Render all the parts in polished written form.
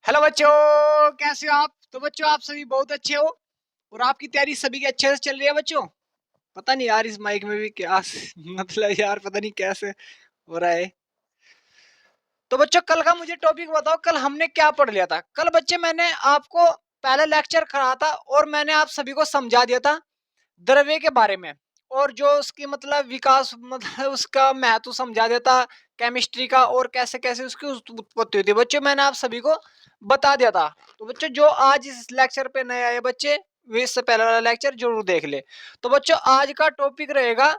Hello बच्चों, कैसे हो आप? तो बच्चों आप सभी बहुत अच्छे हो और आपकी तैयारी सभी की अच्छे से चल रही है बच्चों। पता नहीं यार इस माइक में भी क्या मतलब यार पता नहीं कैसे हो रहा है। तो बच्चों कल का मुझे टॉपिक बताओ, कल हमने क्या पढ़ लिया था? कल बच्चे मैंने आपको पहला लेक्चर करा था और मैंने आप सभी को समझा दिया था द्रव्य के बारे में, और जो उसकी मतलब विकास मतलब उसका महत्व समझा देता केमिस्ट्री का, और कैसे कैसे उसकी उत्पत्ति होती है बच्चों, मैंने आप सभी को बता दिया था। तो बच्चों जो आज इस लेक्चर पे नए आए बच्चे, वे इससे पहले वाला लेक्चर जरूर देख ले। तो बच्चों आज का टॉपिक रहेगा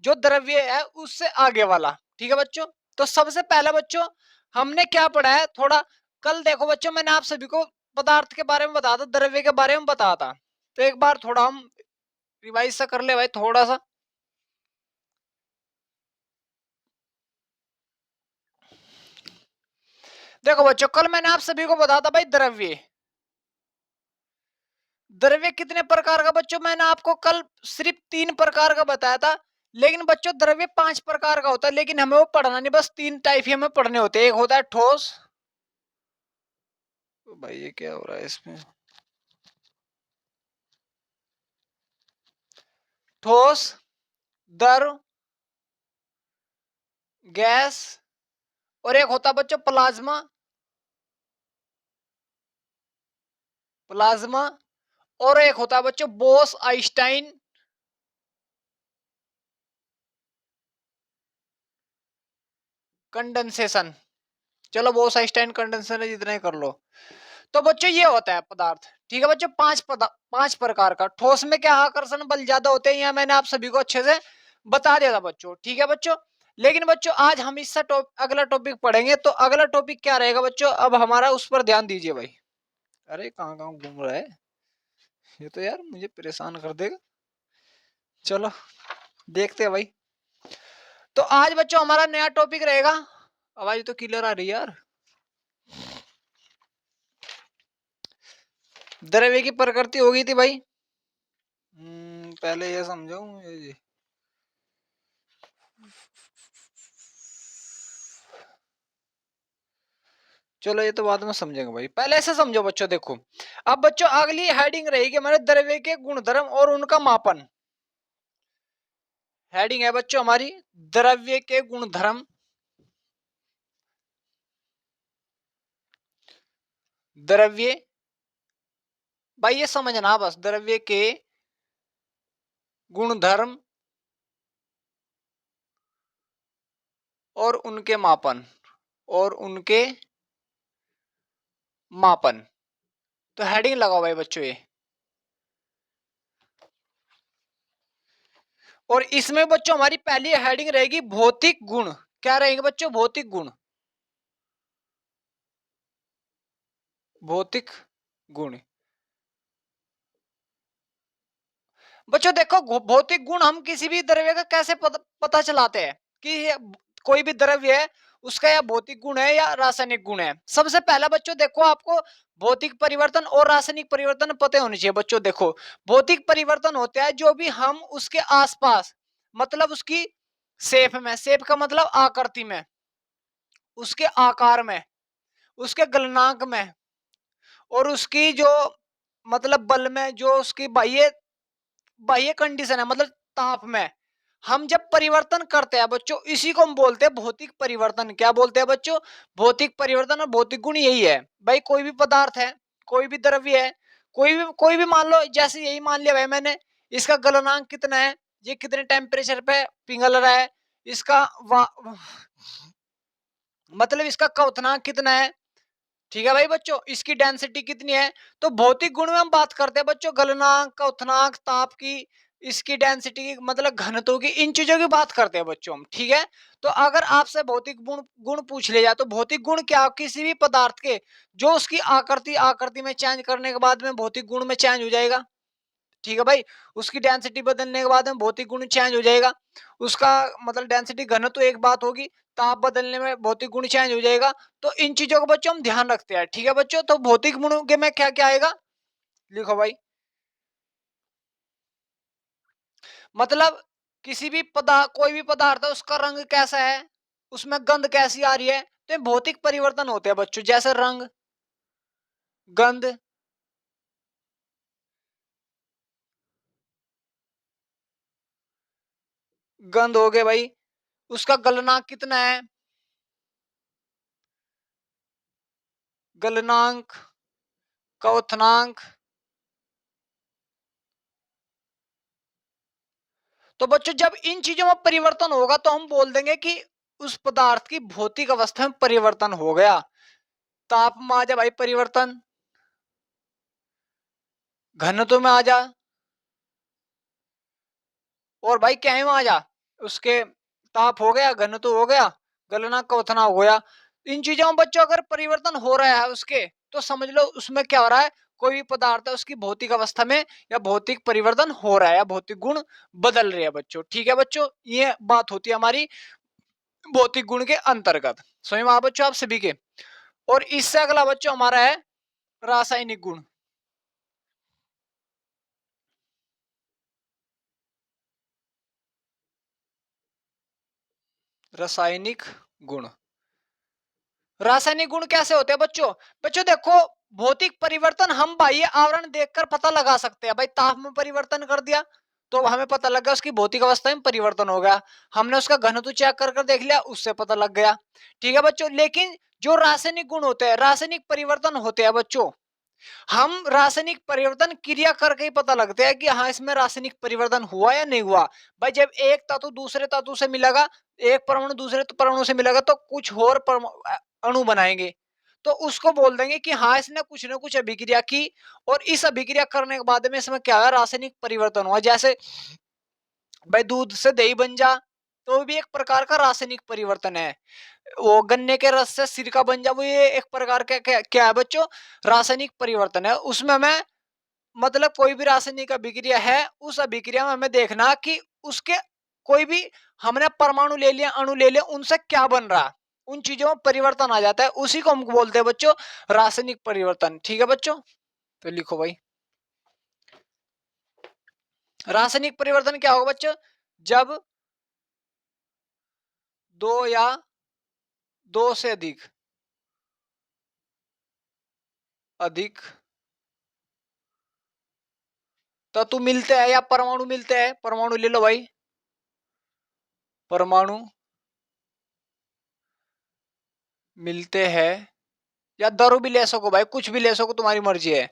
जो द्रव्य है उससे आगे वाला, ठीक है बच्चों। तो सबसे पहले बच्चों हमने क्या पढ़ा है थोड़ा, कल देखो बच्चों मैंने आप सभी को पदार्थ के बारे में बताया था, द्रव्य के बारे में बताया था। तो एक बार थोड़ा हम रिवाइज सा कर ले भाई थोड़ा सा। देखो बच्चों कल मैंने आप सभी को बताया था भाई द्रव्य, द्रव्य कितने प्रकार का बच्चों, मैंने आपको कल सिर्फ 3 प्रकार का बताया था। लेकिन बच्चों द्रव्य 5 प्रकार का होता है, लेकिन हमें वो पढ़ना नहीं, बस 3 टाइप ही हमें पढ़ने होते हैं। एक होता है ठोस, भाई ये क्या हो रहा है इसमें, ठोस, द्रव, गैस, और एक होता है बच्चों प्लाज्मा, प्लाज्मा, और एक होता है बच्चों बोस आइंस्टाइन कंडेंसेशन। चलो बोस आइंस्टाइन कंडेंसेशन जितना ही कर लो। तो बच्चों ये होता है पदार्थ, ठीक है बच्चों। 5 प्रकार का। ठोस में क्या आकर्षण बल ज्यादा होते हैं, यह मैंने आप सभी को अच्छे से बता दिया था बच्चों, ठीक है बच्चों। लेकिन बच्चों आज हम इससे अगला टॉपिक पढ़ेंगे। तो अगला टॉपिक क्या रहेगा बच्चों, अब हमारा उस पर ध्यान दीजिए भाई। अरे कहाँ कहाँ घूम रहा है ये, तो यार मुझे परेशान कर देगा। चलो देखते हैं भाई। तो आज बच्चों हमारा नया टॉपिक रहेगा, आवाज तो क्लियर आ रही है यार। द्रव्य की प्रकृति हो गई थी भाई। पहले ये समझो ये। चलो ये तो बाद में समझेंगे भाई, पहले ऐसे समझो बच्चों। देखो अब बच्चों अगली हेडिंग रहेगी हमारे द्रव्य के गुणधर्म और उनका मापन। हेडिंग है बच्चों हमारी द्रव्य के गुणधर्म, द्रव्य, भाई ये समझना बस, द्रव्य के गुणधर्म और उनके मापन, और उनके मापन। तो हेडिंग लगाओ भाई बच्चों ये। और इसमें बच्चों हमारी पहली हेडिंग रहेगी भौतिक गुण। क्या रहेंगे बच्चों? भौतिक गुण, भौतिक गुण। बच्चों देखो भौतिक गुण हम किसी भी द्रव्य का कैसे पता चलाते हैं कि कोई भी द्रव्य है उसका या भौतिक गुण है या रासायनिक गुण है। सबसे पहला बच्चों देखो आपको भौतिक परिवर्तन और रासायनिक परिवर्तन पता होने चाहिए बच्चों। देखो भौतिक परिवर्तन होता है जो भी हम उसके आसपास, मतलब उसकी शेप में, शेप का मतलब आकृति में, उसके आकार में, उसके गलनांक में, और उसकी जो मतलब बल में, जो उसकी बाह्य बाह्य कंडीशन है मतलब ताप में, हम जब परिवर्तन करते हैं बच्चों, इसी को हम बोलते हैं भौतिक परिवर्तन। क्या बोलते हैं बच्चों? भौतिक परिवर्तन। और भौतिक गुण यही है भाई, कोई भी पदार्थ है, कोई भी द्रव्य है, कोई भी मान लो, जैसे यही मान लिया भाई मैंने, इसका गलनांक कितना है, ये कितने टेम्परेचर पे पिघल रहा है, इसका मतलब इसका क्वथनांक कितना है, ठीक है भाई बच्चों, इसकी डेंसिटी कितनी है। तो भौतिक गुण में हम बात करते हैं बच्चों गलनांक, क्वथनांक, ताप की, इसकी डेंसिटी की मतलब घनत्व की, इन चीजों की बात करते हैं बच्चों हम, ठीक है। तो अगर आपसे भौतिक गुण गुण पूछ लिया जाए तो भौतिक गुण क्या, किसी भी पदार्थ के जो उसकी आकृति आकृति में चेंज करने के बाद में भौतिक गुण में चेंज हो जाएगा, ठीक है भाई। उसकी डेंसिटी बदलने के बाद में भौतिक गुण चेंज हो जाएगा। उसका मतलब डेंसिटी घनत्व तो एक बात होगी, ताप बदलने में भौतिक गुण चेंज हो जाएगा। तो इन चीजों को बच्चों हम ध्यान रखते हैं, ठीक है बच्चों। तो भौतिक गुणों के में क्या क्या आएगा, लिखो भाई। मतलब किसी भी पदार्थ, कोई भी पदार्थ है उसका रंग कैसा है, उसमें गंध कैसी आ रही है, तो ये भौतिक परिवर्तन होते हैं बच्चों, जैसे रंग, गंध, गंध हो गए भाई, उसका गलनांक कितना है, गलनांक, क्वथनांक। तो बच्चों जब इन चीजों में परिवर्तन होगा तो हम बोल देंगे कि उस पदार्थ की भौतिक अवस्था में परिवर्तन हो गया। ताप में आ जा भाई परिवर्तन, घनत्व में आ जा, और भाई क्या में आ जा, उसके ताप हो गया, घनत्व हो गया, गलना क्वथना हो गया। इन चीजों में बच्चों अगर परिवर्तन हो रहा है उसके, तो समझ लो उसमें क्या हो रहा है, कोई भी पदार्थ है उसकी भौतिक अवस्था में या भौतिक परिवर्तन हो रहा है या भौतिक गुण बदल रहे हैं बच्चों। ठीक है बच्चों, ये बात होती है हमारी भौतिक गुण के अंतर्गत। समझ में आ बच्चों आप सभी के। और इससे अगला बच्चों हमारा है रासायनिक गुण। रासायनिक गुण, रासायनिक गुण कैसे होते हैं बच्चों? बच्चों देखो, भौतिक परिवर्तन हम बाह्य आवरण देखकर पता लगा सकते हैं। भाई ताप में परिवर्तन कर दिया तो हमें पता लग गया उसकी भौतिक अवस्था में परिवर्तन हो गया। हमने उसका घनत्व चेक कर देख लिया, उससे पता लग गया। ठीक है बच्चों, लेकिन जो रासायनिक गुण होते हैं, रासायनिक परिवर्तन होते हैं बच्चों, हम रासायनिक परिवर्तन क्रिया करके ही पता लगता है कि हाँ इसमें रासायनिक परिवर्तन हुआ या नहीं हुआ। भाई जब एक तत्व दूसरे तत्व से मिलेगा, एक परमाणु दूसरे परमाणु से मिलेगा तो कुछ और अणु बनाएंगे, तो उसको बोल देंगे कि हाँ इसने कुछ ना कुछ अभिक्रिया की, और इस अभिक्रिया करने के बाद में इसमें क्या हुआ, रासायनिक परिवर्तन हुआ। जैसे भाई दूध से दही बन जा, तो वो भी एक प्रकार का रासायनिक परिवर्तन है। वो गन्ने के रस से सिरका बन जा, वो ये एक प्रकार का क्या है बच्चों, रासायनिक परिवर्तन है। उसमें हमें मतलब कोई भी रासायनिक अभिक्रिया है, उस अभिक्रिया में हमें देखना कि उसके कोई भी हमने परमाणु ले लिया, अणु ले लिया, उनसे क्या बन रहा, उन चीजों में परिवर्तन आ जाता है, उसी को हम बोलते हैं बच्चों रासायनिक परिवर्तन। ठीक है बच्चों, तो लिखो भाई, रासायनिक परिवर्तन क्या होगा बच्चों, जब दो या दो से अधिक अधिक तत्व मिलते हैं या परमाणु मिलते हैं, परमाणु ले लो भाई, परमाणु मिलते हैं, या दरो भी ले सको भाई, कुछ भी ले सको, तुम्हारी मर्जी है,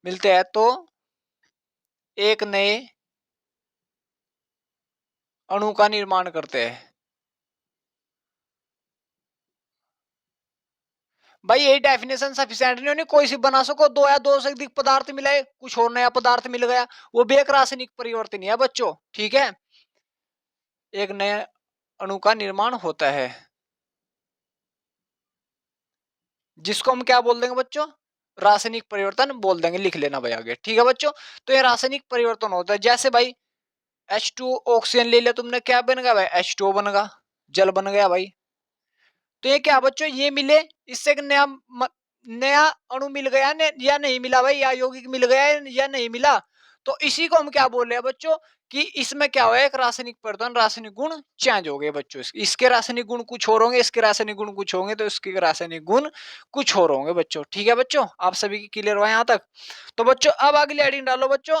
मिलते हैं तो एक नए अणु का निर्माण करते हैं। भाई यही डेफिनेशन सफिशिएंट नहीं होनी, कोई सी बना सको, दो या दो से अधिक पदार्थ मिलाए, कुछ और नया पदार्थ मिल गया, वो भी एक रासायनिक परिवर्तन है बच्चों। ठीक है, एक नए अणु का निर्माण होता है, जिसको हम क्या बोल देंगे बच्चों, रासायनिक परिवर्तन बोल देंगे, लिख लेना भाई आगे। ठीक है बच्चों, तो ये रासायनिक परिवर्तन होता है। जैसे भाई H2 ऑक्सीजन ले लिया तुमने, क्या बन गया भाई, H2O बन गया, जल बन गया भाई। तो ये क्या बच्चों, ये मिले, इससे एक नया अणु मिल गया या नहीं मिला भाई, या यौगिक मिल गया या नहीं मिला, तो इसी को हम क्या बोल रहे हैं बच्चों, कि इसमें क्या हुआ, एक रासायनिक परिवर्तन, रासायनिक गुण चेंज हो गए बच्चों। इसके रासायनिक गुण कुछ और होंगे, इसके रासायनिक गुण कुछ होंगे, तो इसके रासायनिक गुण कुछ और होंगे बच्चों। ठीक है बच्चों, आप सभी की क्लियर हुआ यहाँ तक? तो बच्चों अब अगली हेडिंग डालो बच्चों,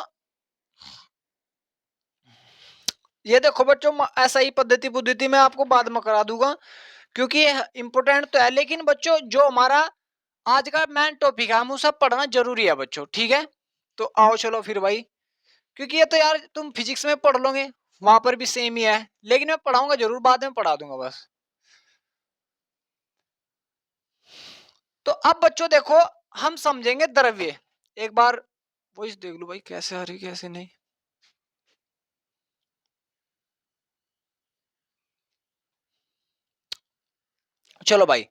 ये देखो बच्चों, ऐसा ही पद्धति बुद्धि मैं आपको बाद में करा दूंगा, क्योंकि ये इंपोर्टेंट तो है, लेकिन बच्चों जो हमारा आज का मेन टॉपिक है, हम उसे पढ़ना जरूरी है बच्चों। ठीक है, तो आओ चलो फिर भाई, क्योंकि ये तो यार तुम फिजिक्स में पढ़ लोगे, वहां पर भी सेम ही है, लेकिन मैं पढ़ाऊंगा जरूर, बाद में पढ़ा दूंगा बस। तो अब बच्चों देखो, हम समझेंगे द्रव्य, एक बार वॉइस देख लो भाई कैसे आ रही कैसे नहीं। चलो भाई,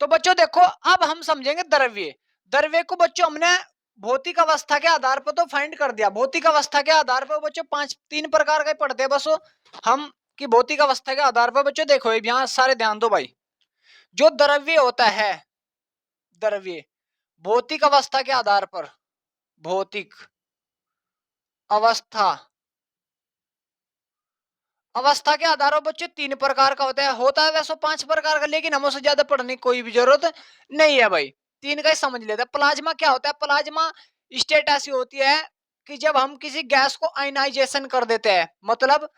तो बच्चों देखो, अब हम समझेंगे द्रव्य। द्रव्य को बच्चों हमने भौतिक अवस्था के आधार पर तो फाइंड कर दिया, भौतिक अवस्था के आधार पर बच्चों तीन प्रकार के पढ़ते हैं बस हम, कि भौतिक अवस्था के आधार पर बच्चों देखो, यहाँ सारे ध्यान दो भाई, जो द्रव्य होता है, द्रव्य भौतिक अवस्था के आधार पर, भौतिक अवस्था अवस्था के आधार पर बच्चों 3 प्रकार का होता है वैसे 5 प्रकार का, लेकिन हम उससे ज्यादा पढ़ने की कोई भी जरूरत नहीं है भाई, 3 का ही समझ लेते हैं। प्लाज्मा क्या होता है? प्लाज्मा स्टेट ऐसी होती है कि जब हम किसी गैस को आयनाइजेशन कर देते हैं, मतलब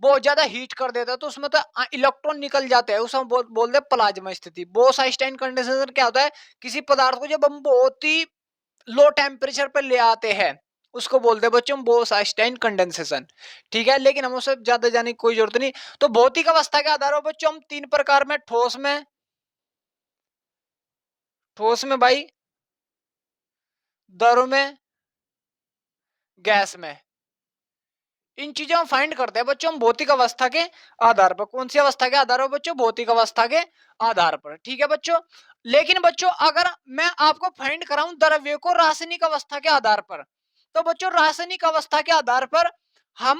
बहुत ज्यादा हीट कर देता है, तो उसमें तो इलेक्ट्रॉन निकल जाते हैं, उसमें बोलते हैं प्लाज्मा स्थिति। बोस-आइंस्टाइन कंडेंसेशन क्या होता है? किसी पदार्थ को जब हम बहुत ही लो टेम्परेचर पे ले आते हैं, उसको बोलते हैं बच्चों बोस-आइंस्टाइन कंडेंसेशन। ठीक है, लेकिन हम उससे ज्यादा जाने की कोई जरूरत नहीं। तो भौतिक अवस्था के आधार पर बच्चों हम 3 प्रकार में, ठोस में भाई, द्रव में, गैस में, इन चीजों में फाइंड करते हैं बच्चों हम भौतिक अवस्था के आधार पर। कौन सी अवस्था के आधार पर बच्चों? भौतिक अवस्था के आधार पर। ठीक है बच्चों, लेकिन बच्चों अगर मैं आपको फाइंड कराऊं द्रव्य को रासायनिक अवस्था के आधार पर, तो बच्चों रासायनिक अवस्था के आधार पर हम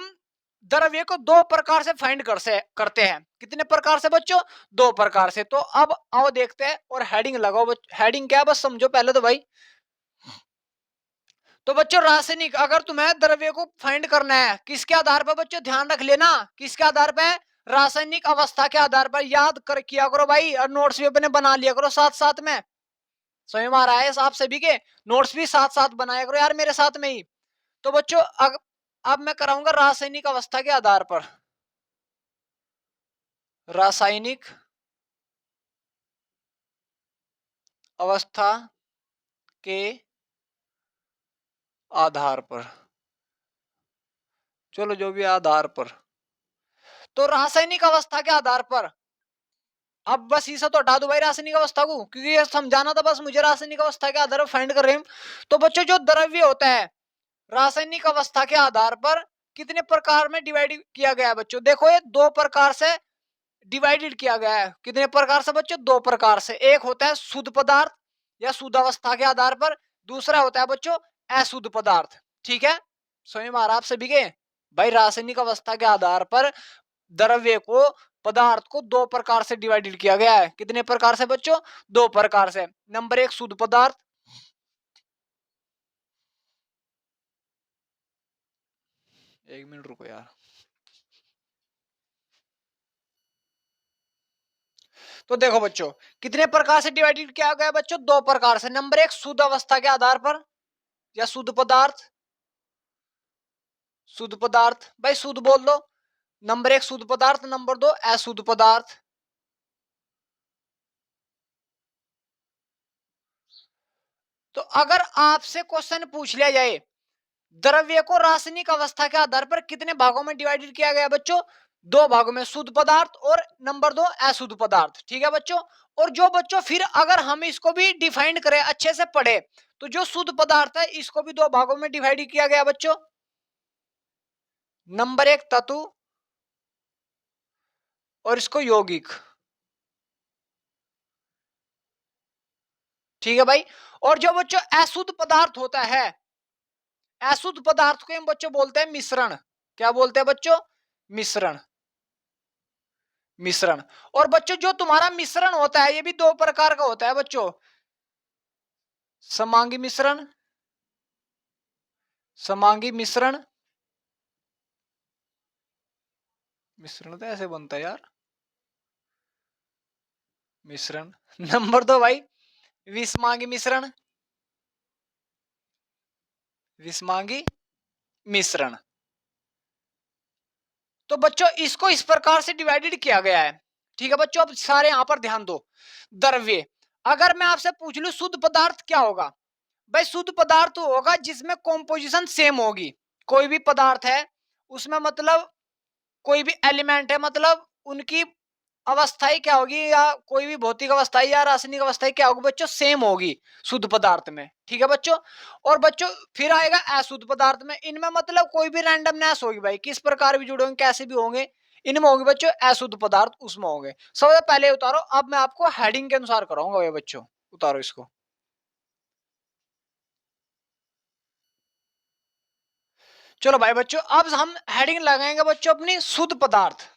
द्रव्य को 2 प्रकार से फाइंड करते हैं। कितने प्रकार से बच्चों? 2 प्रकार से। तो अब आओ देखते हैं, और हेडिंग लगाओ। हेडिंग क्या है बस समझो पहले तो भाई। तो बच्चों रासायनिक, अगर तुम्हें द्रव्य को फाइंड करना है किसके आधार पर बच्चों? ध्यान रख लेना, किसके आधार पर? रासायनिक अवस्था के आधार पर। याद कर किया करो भाई, और नोट्स भी अपने बना लिया करो साथ साथ में। समझ में आ रहा है आप सभी के? नोट्स भी साथ साथ बनाया करो यार मेरे साथ में ही। तो बच्चों अब मैं कराऊंगा रासायनिक अवस्था के आधार पर। रासायनिक अवस्था के आधार पर, चलो जो भी आधार पर, तो रासायनिक अवस्था के आधार पर अब बस इसे तो हटा दो भाई रासायनिक अवस्था को, क्योंकि ये समझाना था बस मुझे रासायनिक अवस्था के आधार पर फाइंड कर रहे हैं। तो बच्चों जो द्रव्य होता है रासायनिक अवस्था के आधार पर कितने प्रकार में डिवाइड किया गया है बच्चों? देखो ये 2 प्रकार से डिवाइडेड किया गया है। कितने प्रकार से बच्चों? 2 प्रकार से। एक होता है शुद्ध पदार्थ या शुद्ध अवस्था के आधार पर, दूसरा होता है बच्चों अशुद्ध पदार्थ। ठीक है, समझ में आ रहा आप सभी के? भाई रासायनिक अवस्था के आधार पर द्रव्य को, पदार्थ को 2 प्रकार से डिवाइडेड किया गया है। कितने प्रकार से बच्चों? 2 प्रकार से। नंबर 1 शुद्ध पदार्थ, एक मिनट रुको यार। तो देखो बच्चों कितने प्रकार से डिवाइडेड किया गया बच्चों? 2 प्रकार से। नंबर 1 शुद्ध अवस्था के आधार पर या शुद्ध पदार्थ, शुद्ध पदार्थ भाई शुद्ध बोल दो। नंबर 1 शुद्ध पदार्थ, नंबर 2 अशुद्ध पदार्थ। तो अगर आपसे क्वेश्चन पूछ लिया जाए द्रव्य को रासायनिक अवस्था के आधार पर कितने भागों में डिवाइडेड किया गया बच्चों? 2 भागों में, शुद्ध पदार्थ और नंबर 2 अशुद्ध पदार्थ। ठीक है बच्चों, और जो बच्चों फिर अगर हम इसको भी डिफाइन करें, अच्छे से पढ़े, तो जो शुद्ध पदार्थ है इसको भी 2 भागों में डिवाइड किया गया बच्चों। नंबर 1 तत्व और इसको यौगिक। ठीक है भाई, और जो बच्चों अशुद्ध पदार्थ होता है, अशुद्ध पदार्थ को हम बच्चों बोलते हैं मिश्रण। क्या बोलते हैं बच्चों? मिश्रण। मिश्रण। और बच्चों जो तुम्हारा मिश्रण होता है ये भी 2 प्रकार का होता है बच्चों। समांगी मिश्रण, समांगी मिश्रण, मिश्रण तो ऐसे बनता है यार, मिश्रण। नंबर 2 भाई विषमांगी मिश्रण, विषमांगी मिश्रण। तो बच्चों इसको इस प्रकार से डिवाइडेड किया गया है। ठीक है बच्चों, अब सारे यहां पर ध्यान दो। द्रव्य, अगर मैं आपसे पूछ लूं शुद्ध पदार्थ क्या होगा? भाई शुद्ध पदार्थ होगा जिसमें कॉम्पोजिशन सेम होगी। कोई भी पदार्थ है उसमें, मतलब कोई भी एलिमेंट है, मतलब उनकी अवस्थाएं क्या होगी, या कोई भी भौतिक अवस्थाएं या रासायनिक अवस्थाएं क्या होगी बच्चों? सेम होगी शुद्ध पदार्थ में। ठीक है बच्चों, और बच्चों फिर आएगा अशुद्ध पदार्थ में। इनमें मतलब कोई भी रैंडमनेस होगी भाई, किस प्रकार भी जुड़े होंगे, कैसे भी होंगे, इनमें होंगे बच्चों अशुद्ध पदार्थ, उसमें होंगे। सबसे पहले उतारो, अब मैं आपको हेडिंग के अनुसार कराऊंगा भाई बच्चों। उतारो इसको। चलो भाई बच्चों अब हम हेडिंग लगाएंगे बच्चों अपनी शुद्ध पदार्थ।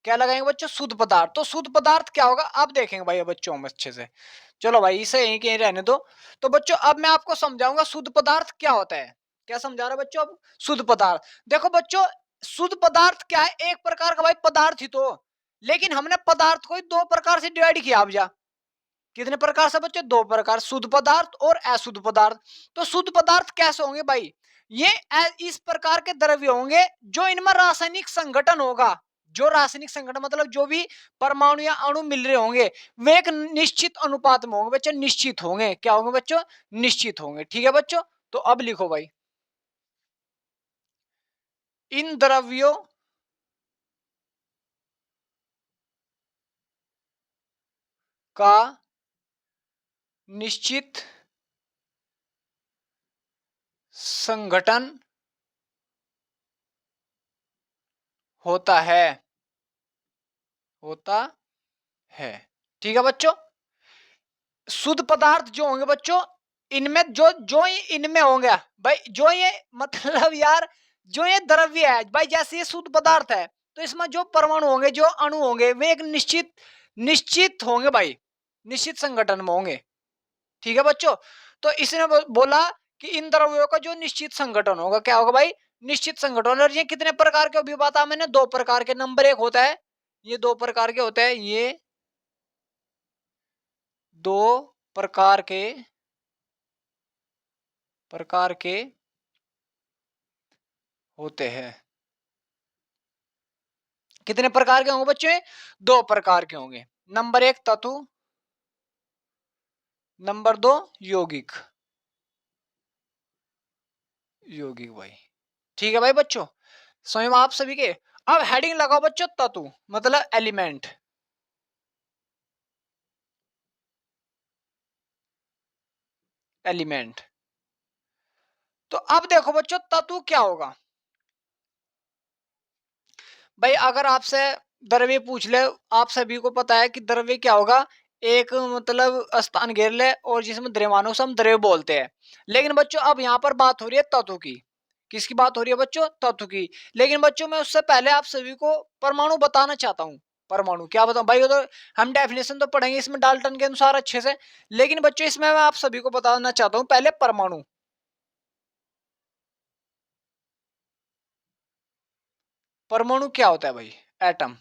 क्या लगाएंगे बच्चों? शुद्ध पदार्थ। तो शुद्ध पदार्थ क्या होगा अब देखेंगे भाई बच्चों हम अच्छे से। चलो भाई इसे यहीं कहीं रहने दो। तो बच्चों अब मैं आपको समझाऊंगा शुद्ध पदार्थ क्या होता है। क्या समझा रहा बच्चों? अब शुद्ध पदार्थ देखो बच्चों, शुद्ध पदार्थ क्या है? एक प्रकार का भाई पदार्थ ही तो, लेकिन हमने पदार्थ को ही दो प्रकार से डिवाइड किया। अब जा कितने प्रकार से बच्चे? दो प्रकार, शुद्ध पदार्थ और अशुद्ध पदार्थ। तो शुद्ध पदार्थ कैसे होंगे भाई? ये इस प्रकार के द्रव्य होंगे जो इनमें रासायनिक संगठन होगा। जो रासायनिक संगठन मतलब जो भी परमाणु या अणु मिल रहे होंगे वे एक निश्चित अनुपात में होंगे बच्चों, निश्चित होंगे। क्या होंगे बच्चों? निश्चित होंगे। ठीक है बच्चों, तो अब लिखो भाई, इन द्रव्यों का निश्चित संगठन होता है, होता है। ठीक है बच्चों, शुद्ध पदार्थ जो होंगे बच्चों, इनमें जो जो इनमें होंगे भाई, जो ये मतलब यार जो ये द्रव्य है भाई, जैसे ये शुद्ध पदार्थ है तो इसमें जो परमाणु होंगे, जो अणु होंगे, वे एक निश्चित निश्चित होंगे भाई, निश्चित संगठन में होंगे। ठीक है बच्चों, तो इसने बोला कि इन द्रव्यों का जो निश्चित संगठन होगा, क्या होगा भाई? निश्चित संगठन। और ये कितने प्रकार के भी बताया मैंने? दो प्रकार के। नंबर एक होता है, ये दो प्रकार के होते हैं, ये दो प्रकार के होते हैं। कितने प्रकार के होंगे बच्चे? दो प्रकार के होंगे। नंबर एक तत्व, नंबर दो यौगिक। यौगिक भाई, ठीक है भाई बच्चों, स्वयं आप सभी के। अब हेडिंग लगाओ बच्चों, तत्व मतलब एलिमेंट। एलिमेंट। तो अब देखो बच्चों, तत्व क्या होगा भाई? अगर आपसे द्रव्य पूछ ले, आप सभी को पता है कि द्रव्य क्या होगा? एक मतलब स्थान घेर ले और जिसमें द्रव्यमानों से हम द्रव्य बोलते हैं। लेकिन बच्चों अब यहाँ पर बात हो रही है तत्व की। किसकी बात हो रही है बच्चों? तत्व की। लेकिन बच्चों मैं उससे पहले आप सभी को परमाणु बताना चाहता हूँ। परमाणु क्या बताऊं भाई? तो हम डेफिनेशन तो पढ़ेंगे इसमें डाल्टन के अनुसार अच्छे से, लेकिन बच्चों इसमें मैं आप सभी को बताना चाहता हूँ पहले परमाणु। परमाणु क्या होता है भाई? एटम।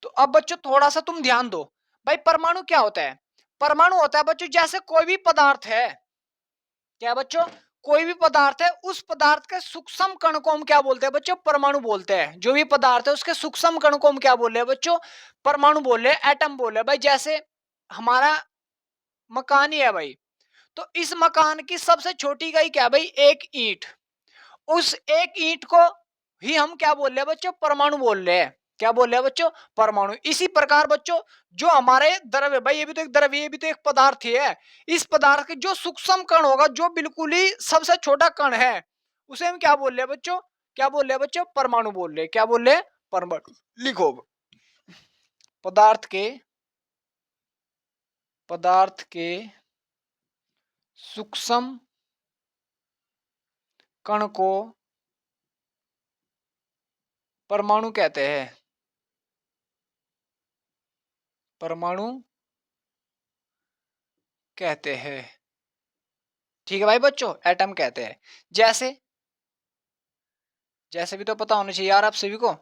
तो अब बच्चों थोड़ा सा तुम ध्यान दो भाई, परमाणु क्या होता है? परमाणु होता है बच्चों जैसे कोई भी पदार्थ है, क्या बच्चों? कोई भी पदार्थ है, उस पदार्थ के सूक्ष्म कण को हम क्या बोलते हैं बच्चों? परमाणु बोलते हैं। जो भी पदार्थ है उसके सूक्ष्म कण को हम क्या बोल रहे हैं बच्चों? परमाणु बोल रहे हैं, एटम बोल रहे हैं भाई। जैसे हमारा मकान ही है भाई, तो इस मकान की सबसे छोटी इकाई क्या है भाई? एक ईंट। उस एक ईंट को ही हम क्या बोल रहे हैं बच्चों? परमाणु बोल रहे हैं। क्या बोल रहे हैं बच्चों? परमाणु। इसी प्रकार बच्चों जो हमारे द्रव्य भाई, ये भी तो एक द्रव्य, ये भी तो एक पदार्थ ही है। इस पदार्थ के जो सूक्ष्म कण होगा, जो बिल्कुल ही सबसे छोटा कण है, उसे हम क्या बोल रहे हैं बच्चों? क्या बोल रहे हैं बच्चों? परमाणु बोल रहे हैं। क्या बोल रहे हैं? परमाणु। लिखो, पदार्थ के पदार्थ के सूक्ष्म कण को परमाणु कहते हैं। परमाणु कहते हैं। ठीक है भाई बच्चों, एटम कहते हैं। जैसे जैसे भी तो पता होना चाहिए यार आप सभी को।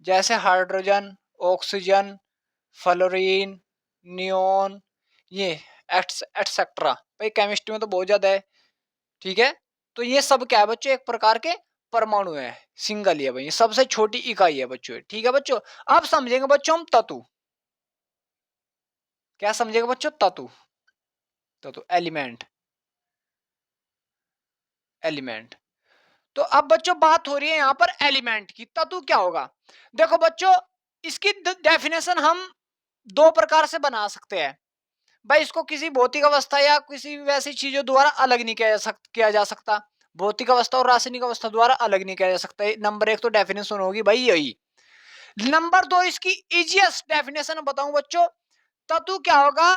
जैसे हाइड्रोजन, ऑक्सीजन, फ्लोरीन, नियोन, ये एटसेट्रा भाई, केमिस्ट्री में तो बहुत ज्यादा है। ठीक है, तो ये सब क्या है बच्चों? एक प्रकार के परमाणु है। सिंगल ही है भाई, सबसे छोटी इकाई है बच्चों। ठीक है बच्चों, अब समझेंगे बच्चों हम तत्व। क्या समझेंगे बच्चों? तत्व। तत्व एलिमेंट। एलिमेंट। तो अब बच्चों बात हो रही है यहां पर एलिमेंट की। तत्व क्या होगा? देखो बच्चों, इसकी डेफिनेशन हम दो प्रकार से बना सकते हैं भाई। इसको किसी भौतिक अवस्था या किसी वैसी चीजों द्वारा अलग नहीं किया जा सकता। भौतिक अवस्था और रासायनिक अवस्था द्वारा अलग नहीं किया जा सकता। नंबर एक तो डेफिनेशन होगी भाई यही। नंबर दो, इसकी इजिएस्ट डेफिनेशन बताऊं बच्चों, तत्व क्या होगा?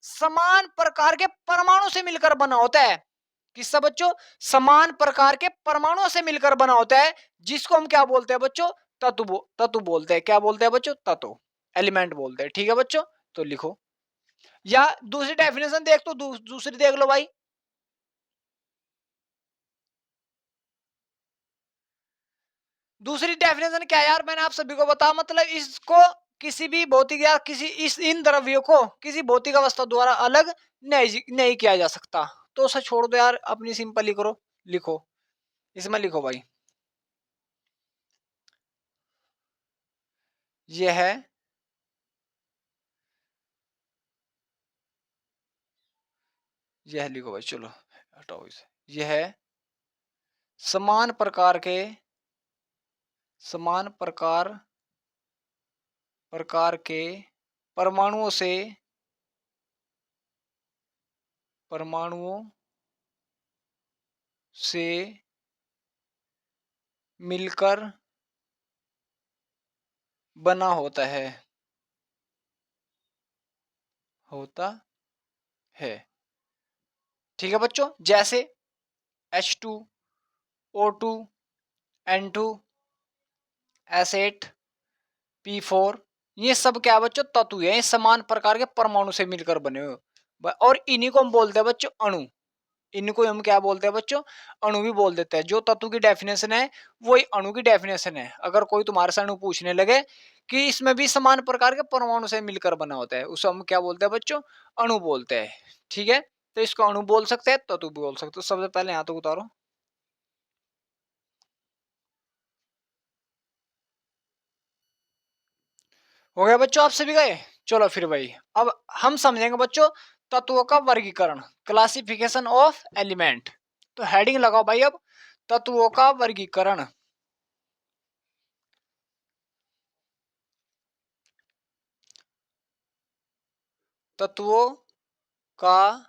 समान प्रकार के परमाणु से मिलकर बना होता है। किससे बच्चों? समान प्रकार के परमाणुओं से मिलकर बना होता है, जिसको हम क्या बोलते हैं बच्चों? तत्व बोलते हैं। क्या बोलते हैं बच्चों? तत्व, एलिमेंट बोलते हैं। ठीक है बच्चों, तो लिखो, या दूसरी डेफिनेशन देख तो दूसरी देख लो भाई। दूसरी डेफिनेशन क्या है यार, मैंने आप सभी को बताया, मतलब इसको किसी भी भौतिक या किसी इन द्रव्यों को किसी भौतिक अवस्था द्वारा अलग नहीं किया जा सकता। तो उसे छोड़ दो यार, अपनी सिंपल ही करो, लिखो, इसमें लिखो भाई, यह लिखो भाई, चलो हटाओ इसे। यह समान प्रकार के समान प्रकार के परमाणुओं से परमाणुओं से मिलकर बना होता है। ठीक है बच्चों, जैसे H2, O2, N2, S8, P4, ये सब क्या है बच्चों, तत्व है, समान प्रकार के परमाणु से मिलकर बने हुए, और इन्हीं को हम बोलते हैं बच्चों अणु। इनको हम क्या बोलते हैं बच्चों, अणु भी बोल देते हैं। जो तत्व की डेफिनेशन है वही अणु की डेफिनेशन है। अगर कोई तुम्हारे से अणु पूछने लगे कि इसमें भी समान प्रकार के परमाणु से मिलकर बना होता है, उसे हम क्या बोलते हैं बच्चों, अणु बोलते हैं। ठीक है, तो इसको अणु बोल सकते हैं, तत्व भी बोल सकते हो। सबसे पहले यहां तक उतारो। हो गया बच्चों आप सभी गए। चलो फिर भाई, अब हम समझेंगे बच्चों तत्वों का वर्गीकरण, क्लासिफिकेशन ऑफ एलिमेंट। तो हेडिंग लगाओ भाई अब, तत्वों का वर्गीकरण। तत्वों का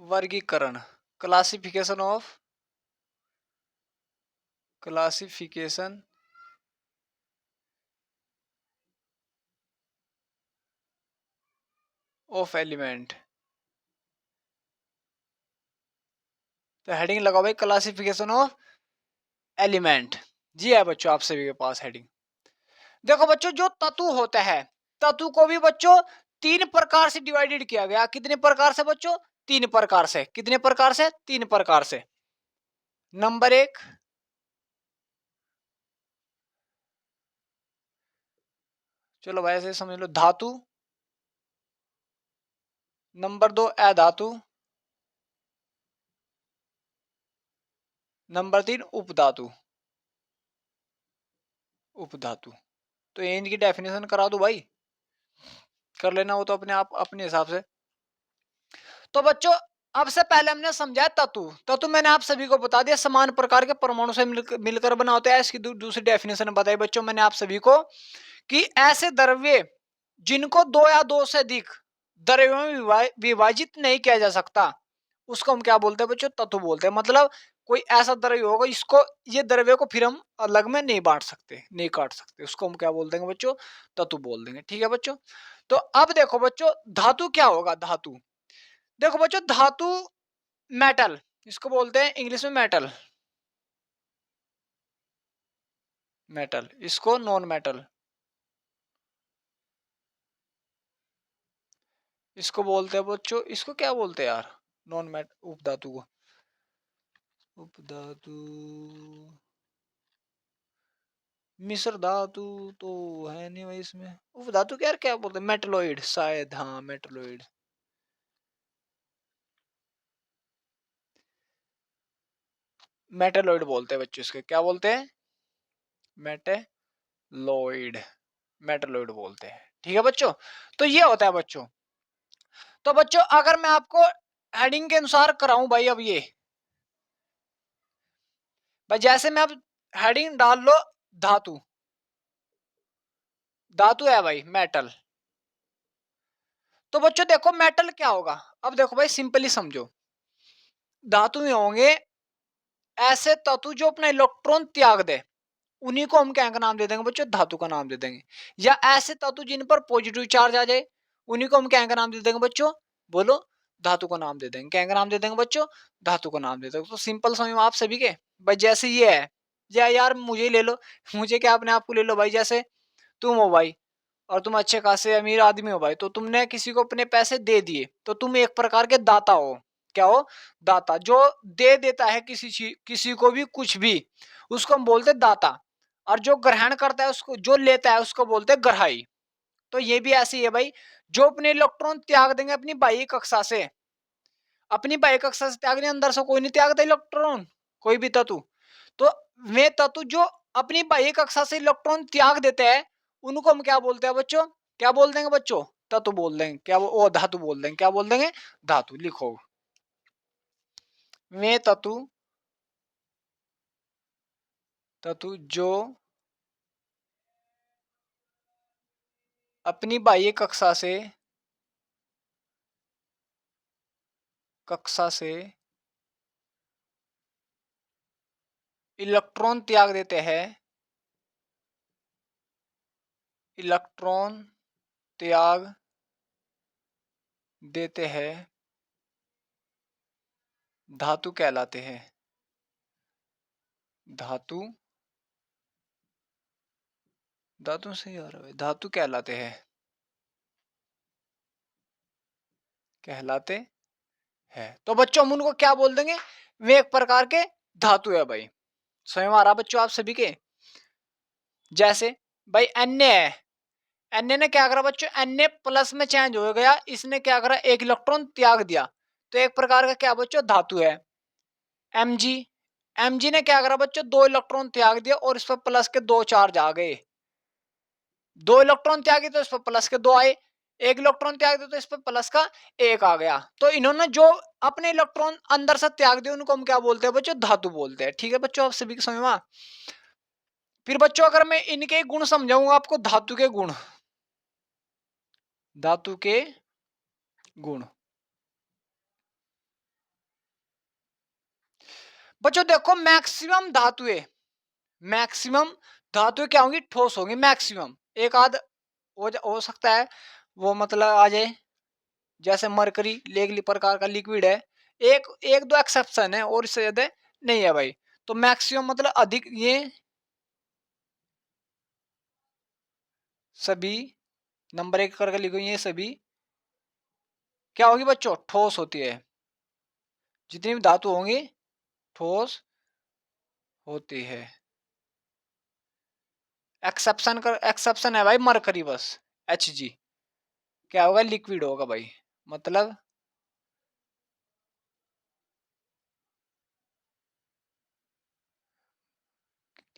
वर्गीकरण, क्लासिफिकेशन ऑफ एलिमेंट। तो हेडिंग लगाओ भाई, क्लासिफिकेशन ऑफ एलिमेंट। जी है बच्चों, आप सभी के पास हेडिंग। देखो बच्चों, जो तत्व होता है, तत्व को भी बच्चों तीन प्रकार से डिवाइडेड किया गया। कितने प्रकार से बच्चों, तीन प्रकार से। कितने प्रकार से, तीन प्रकार से। नंबर एक, चलो भाई ऐसे समझ लो, धातु। नंबर दो, अधातु। नंबर तीन, उपधातु। उपधातु। तो इनकी डेफिनेशन करा दो भाई, कर लेना वो तो अपने आप अपने हिसाब से। तो बच्चों, अब से पहले हमने समझा तत्व। तत्व मैंने आप सभी को बता दिया, समान प्रकार के परमाणु से मिलकर बना होता है। इसकी दूसरी डेफिनेशन बताई बच्चों मैंने आप सभी को, कि ऐसे द्रव्य जिनको दो या दो से अधिक द्रव्यों में विभाजित नहीं किया जा सकता, उसको हम क्या बोलते हैं बच्चों, तत्व बोलते हैं। मतलब कोई ऐसा द्रव्य होगा इसको, ये द्रव्य को फिर हम अलग में नहीं बांट सकते, नहीं काट सकते, उसको हम क्या बोल देंगे बच्चों, तत्व बोल देंगे। ठीक है बच्चों। तो अब देखो बच्चों, धातु क्या होगा, धातु। देखो बच्चों, धातु मेटल, इसको बोलते हैं इंग्लिश में मेटल। मेटल, इसको नॉन मेटल, इसको बोलते हैं बच्चों, इसको क्या बोलते हैं यार, नॉन मेट उपधातु को, उपधातु, मिश्र धातु तो है नहीं भाई इसमें। उपधातु क्या यार, क्या बोलते हैं, मेटलोइड शायद, हाँ मेटलोइड। मेटलोइड बोलते हैं बच्चों, इसके क्या बोलते हैं, मेटेलोइड, मेटलोइड बोलते हैं। ठीक है बच्चों, तो ये होता है बच्चों। तो बच्चों अगर मैं आपको हेडिंग के अनुसार कराऊं भाई, अब ये भाई जैसे मैं अब हेडिंग डाल लो, धातु, धातु है भाई मेटल। तो बच्चों देखो मेटल क्या होगा, अब देखो भाई सिंपली समझो, धातु में होंगे ऐसे तत्व जो अपना इलेक्ट्रॉन त्याग दे, उन्हीं को हम क्या का नाम दे देंगे बच्चों, धातु का नाम दे देंगे। या ऐसे तत्व जिन पर पॉजिटिव चार्ज आ जाए, उन्हीं को हम क्या का नाम दे देंगे बच्चों, बोलो, धातु का नाम दे देंगे। क्या का नाम दे देंगे बच्चों, धातु का नाम दे देंगे। तो सिंपल समझ में आप सभी के भाई, जैसे ये है, या यार मुझे ले लो, मुझे क्या अपने आप को ले लो भाई, जैसे तुम हो भाई, और तुम अच्छे खासे अमीर आदमी हो भाई, तो तुमने किसी को अपने पैसे दे दिए, तो तुम एक प्रकार के दाता हो। क्या हो, दाता। जो दे देता है किसी को भी कुछ भी, उसको हम बोलते हैं दाता। और जो ग्रहण करता है, उसको जो लेता है, उसको बोलते हैं ग्रहाई। तो ये भी ऐसे ही है भाई, जो अपने इलेक्ट्रॉन त्याग देंगे अपनी बाह्य कक्षा से, अपनी बाह्य कक्षा से त्याग देंगे, अंदर से कोई नहीं त्यागता इलेक्ट्रॉन, कोई भी तत्व। तो वे तत्व जो अपनी बाह्य कक्षा से इलेक्ट्रॉन त्याग देते हैं, उनको हम क्या बोलते हैं बच्चों, क्या बोल देंगे बच्चों, तत्व बोल देंगे। क्या वो धातु बोल देंगे, क्या बोल देंगे, धातु। लिखो, वे तत्व, तत्व जो अपनी बाह्य कक्षा से इलेक्ट्रॉन त्याग देते हैं, इलेक्ट्रॉन त्याग देते हैं, धातु कहलाते हैं, धातु, धातु से आ रहा है, धातु कहलाते हैं, कहलाते हैं। तो बच्चों हम उनको क्या बोल देंगे, वे एक प्रकार के धातु है भाई। समझ में आ रहा बच्चों आप सभी के। जैसे भाई Na है, Na ने क्या करा बच्चों, Na प्लस में चेंज हो गया, इसने क्या करा, एक इलेक्ट्रॉन त्याग दिया, तो एक प्रकार का क्या बच्चों, धातु है। Mg, Mg ने क्या करा बच्चों, दो इलेक्ट्रॉन त्याग दिया और इस पर प्लस के दो चार्ज आ गए। दो इलेक्ट्रॉन त्यागे तो इस पर प्लस के दो आए, एक इलेक्ट्रॉन त्याग दिया तो इस पर प्लस का एक आ गया। तो इन्होंने जो अपने इलेक्ट्रॉन अंदर से त्याग दिए, उनको हम क्या बोलते हैं बच्चों, धातु बोलते हैं। ठीक है बच्चों, आप सभी को समझ में। फिर बच्चों अगर मैं इनके गुण समझाऊंगा आपको, धातु के गुण, धातु के गुण। बच्चों देखो, मैक्सिमम धातु क्या होंगी, ठोस होंगी मैक्सिमम। एक आध हो सकता है वो मतलब आ जाए, जैसे मरकरी लेगली प्रकार का लिक्विड है, एक एक दो एक्सेप्शन है और इससे ज्यादा नहीं है भाई। तो मैक्सिमम मतलब अधिक, ये सभी नंबर एक करके लिखो, ये सभी क्या होगी बच्चों, ठोस होती है। जितनी भी धातु होंगी ठोस होती है। एक्सेप्शन है भाई मरकरी बस, Hg क्या होगा, लिक्विड होगा भाई। मतलब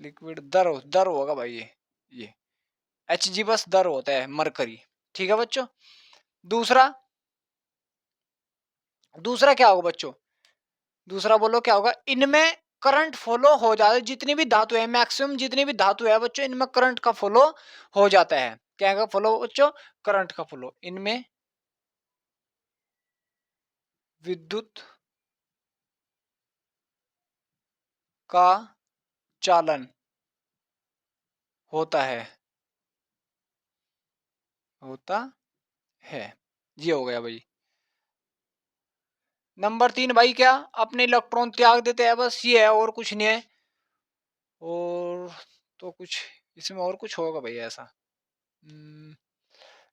लिक्विड दर होगा भाई, ये Hg बस दर होता है मरकरी। ठीक है बच्चों। दूसरा, दूसरा क्या होगा बच्चों, दूसरा बोलो क्या होगा, इनमें करंट फ्लो हो जाता है। जितनी भी धातु है, मैक्सिमम जितनी भी धातु है बच्चों, इनमें करंट का फ्लो हो जाता है। क्या का फ्लो बच्चों, करंट का फ्लो, इनमें विद्युत का चालन होता है, होता है। ये हो गया भाई। नंबर 3 भाई, क्या अपने इलेक्ट्रॉन त्याग देते हैं, बस ये है और कुछ नहीं है। और तो कुछ इसमें और कुछ होगा भाई ऐसा,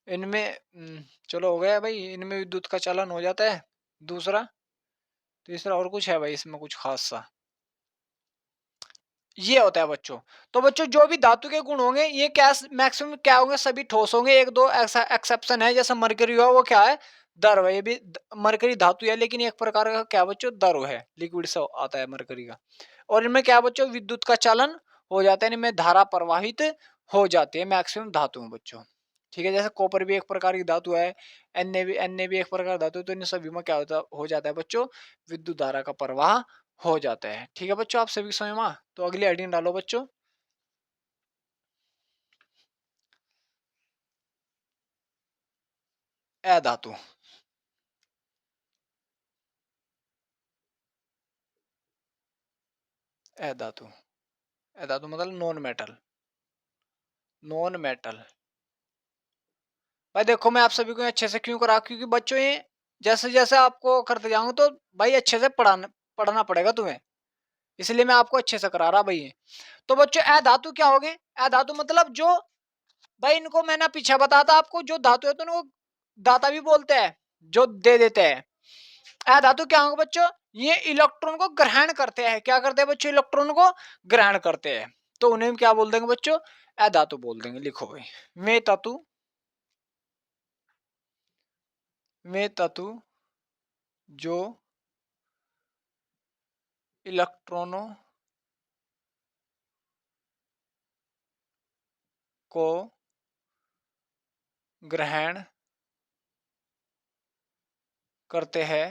इनमें चलो हो गया भाई, इनमें विद्युत का चालन हो जाता है। दूसरा, तीसरा और कुछ है भाई इसमें कुछ खास सा, ये होता है बच्चों। तो बच्चों जो भी धातु के गुण होंगे, ये क्या मैक्सिमम क्या होंगे, सभी ठोस होंगे। एक दो ऐसा एक्सेप्शन है, जैसे मरकरी हुआ, वो क्या है, दर्व है। ये भी मरकरी धातु है, लेकिन एक प्रकार का क्या बच्चों, दर्व है, लिक्विड से आता है मरकरी का। और इनमें क्या बच्चों, विद्युत का चालन हो जाता है, इनमें धारा प्रवाहित हो जाती है मैक्सिमम धातु में बच्चों। ठीक है, जैसे कॉपर भी एक प्रकार की धातु है, एन ए भी एक प्रकार धातु है। तो इन सभी में क्या होता हो जाता है बच्चों, विद्युत धारा का प्रवाह हो जाता है। ठीक है बच्चों, आप सभी समझ में। तो अगली हेडिंग डालो बच्चों, अधातु। अधातु, अधातु मतलब नॉन मेटल, नॉन मेटल। भाई देखो, मैं आप सभी को अच्छे से क्यों करा, क्योंकि बच्चों ये जैसे जैसे आपको करते जाऊंगा, तो भाई अच्छे से पढ़ना पड़ेगा तुम्हें, इसलिए मैं आपको अच्छे से करा रहा भाई ये। तो बच्चों अधातु क्या हो गए, अधातु मतलब जो, भाई इनको मैंने पीछे बताया था आपको, जो धातु है तो उनको दाता भी बोलते हैं, जो दे देते हैं। अधातु क्या होंगे बच्चों, ये इलेक्ट्रॉन को ग्रहण करते हैं। क्या करते हैं बच्चों, इलेक्ट्रॉन को ग्रहण करते हैं, तो उन्हें हम क्या बोल देंगे बच्चों, अधातु बोल देंगे। लिखो भाई, वे धातु, वे धातु जो इलेक्ट्रॉनों को ग्रहण करते हैं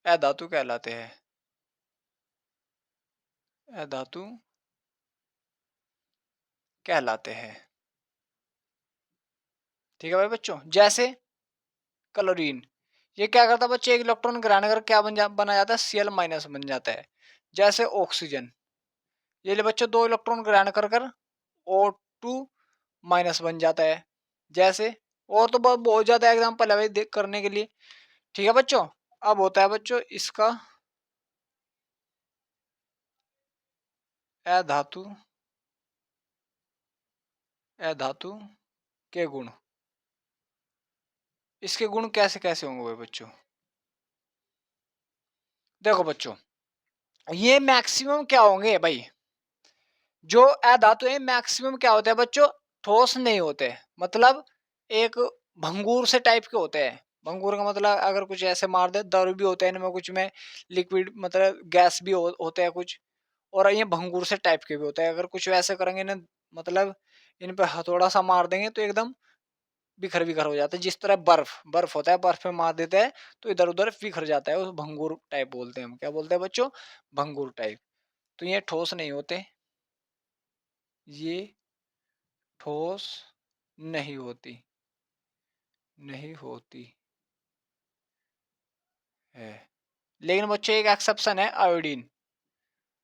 अधातु कहलाते हैं। अधातु कहलाते हैं। ठीक है भाई बच्चों, जैसे क्लोरीन, ये क्या करता है बच्चे, एक इलेक्ट्रॉन ग्रहण कर क्या बना जाता है, Cl माइनस बन जाता है। जैसे ऑक्सीजन, ये ले बच्चों दो इलेक्ट्रॉन ग्रहण कर कर O2 माइनस बन जाता है। जैसे और तो बहुत बहुत ज्यादा एग्जाम्पल है भाई करने के लिए। ठीक है बच्चों, अब होता है बच्चों इसका अधातु, अधातु के गुण। इसके गुण कैसे कैसे होंगे भाई बच्चों, देखो बच्चों, ये मैक्सिमम क्या होंगे भाई, जो अधातु है मैक्सिमम क्या होते हैं बच्चों, ठोस नहीं होते, मतलब एक भंगूर से टाइप के होते हैं। भंगूर का मतलब अगर कुछ ऐसे मार दे, दारू भी होता है इनमें, कुछ में लिक्विड मतलब गैस भी होते हैं कुछ, और ये भंगूर से टाइप के भी होते हैं। अगर कुछ वैसे करेंगे ना, मतलब इन पे हथौड़ा सा मार देंगे तो एकदम बिखर बिखर हो जाता है। जिस तरह बर्फ बर्फ होता है, बर्फ पे मार देते हैं तो इधर उधर बिखर जाता है, उस भंगूर टाइप बोलते हैं हम। क्या बोलते हैं बच्चों, भंगूर टाइप। तो ये ठोस नहीं होते, ये ठोस नहीं होती, नहीं होती है। लेकिन बच्चों एक एक्सेप्शन है, आयोडीन,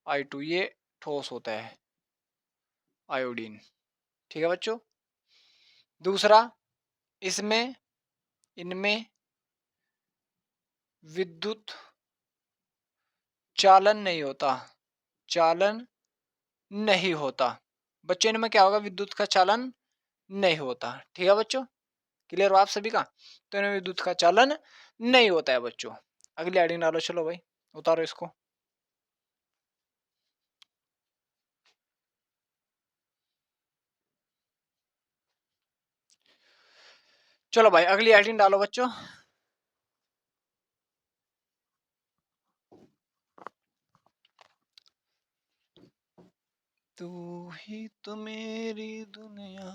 I2, ये ठोस होता है, आयोडीन। ठीक है बच्चों, दूसरा, इसमें इनमें विद्युत चालन नहीं होता, चालन नहीं होता। बच्चों इनमें क्या होगा, विद्युत का चालन नहीं होता। ठीक है बच्चों, क्लियर हो आप सभी का, तो इनमें विद्युत का चालन नहीं होता है बच्चों। अगली हेडिंग डालो, चलो भाई उतारो इसको। चलो भाई अगली हेडिंग डालो बच्चों। तू ही तो मेरी दुनिया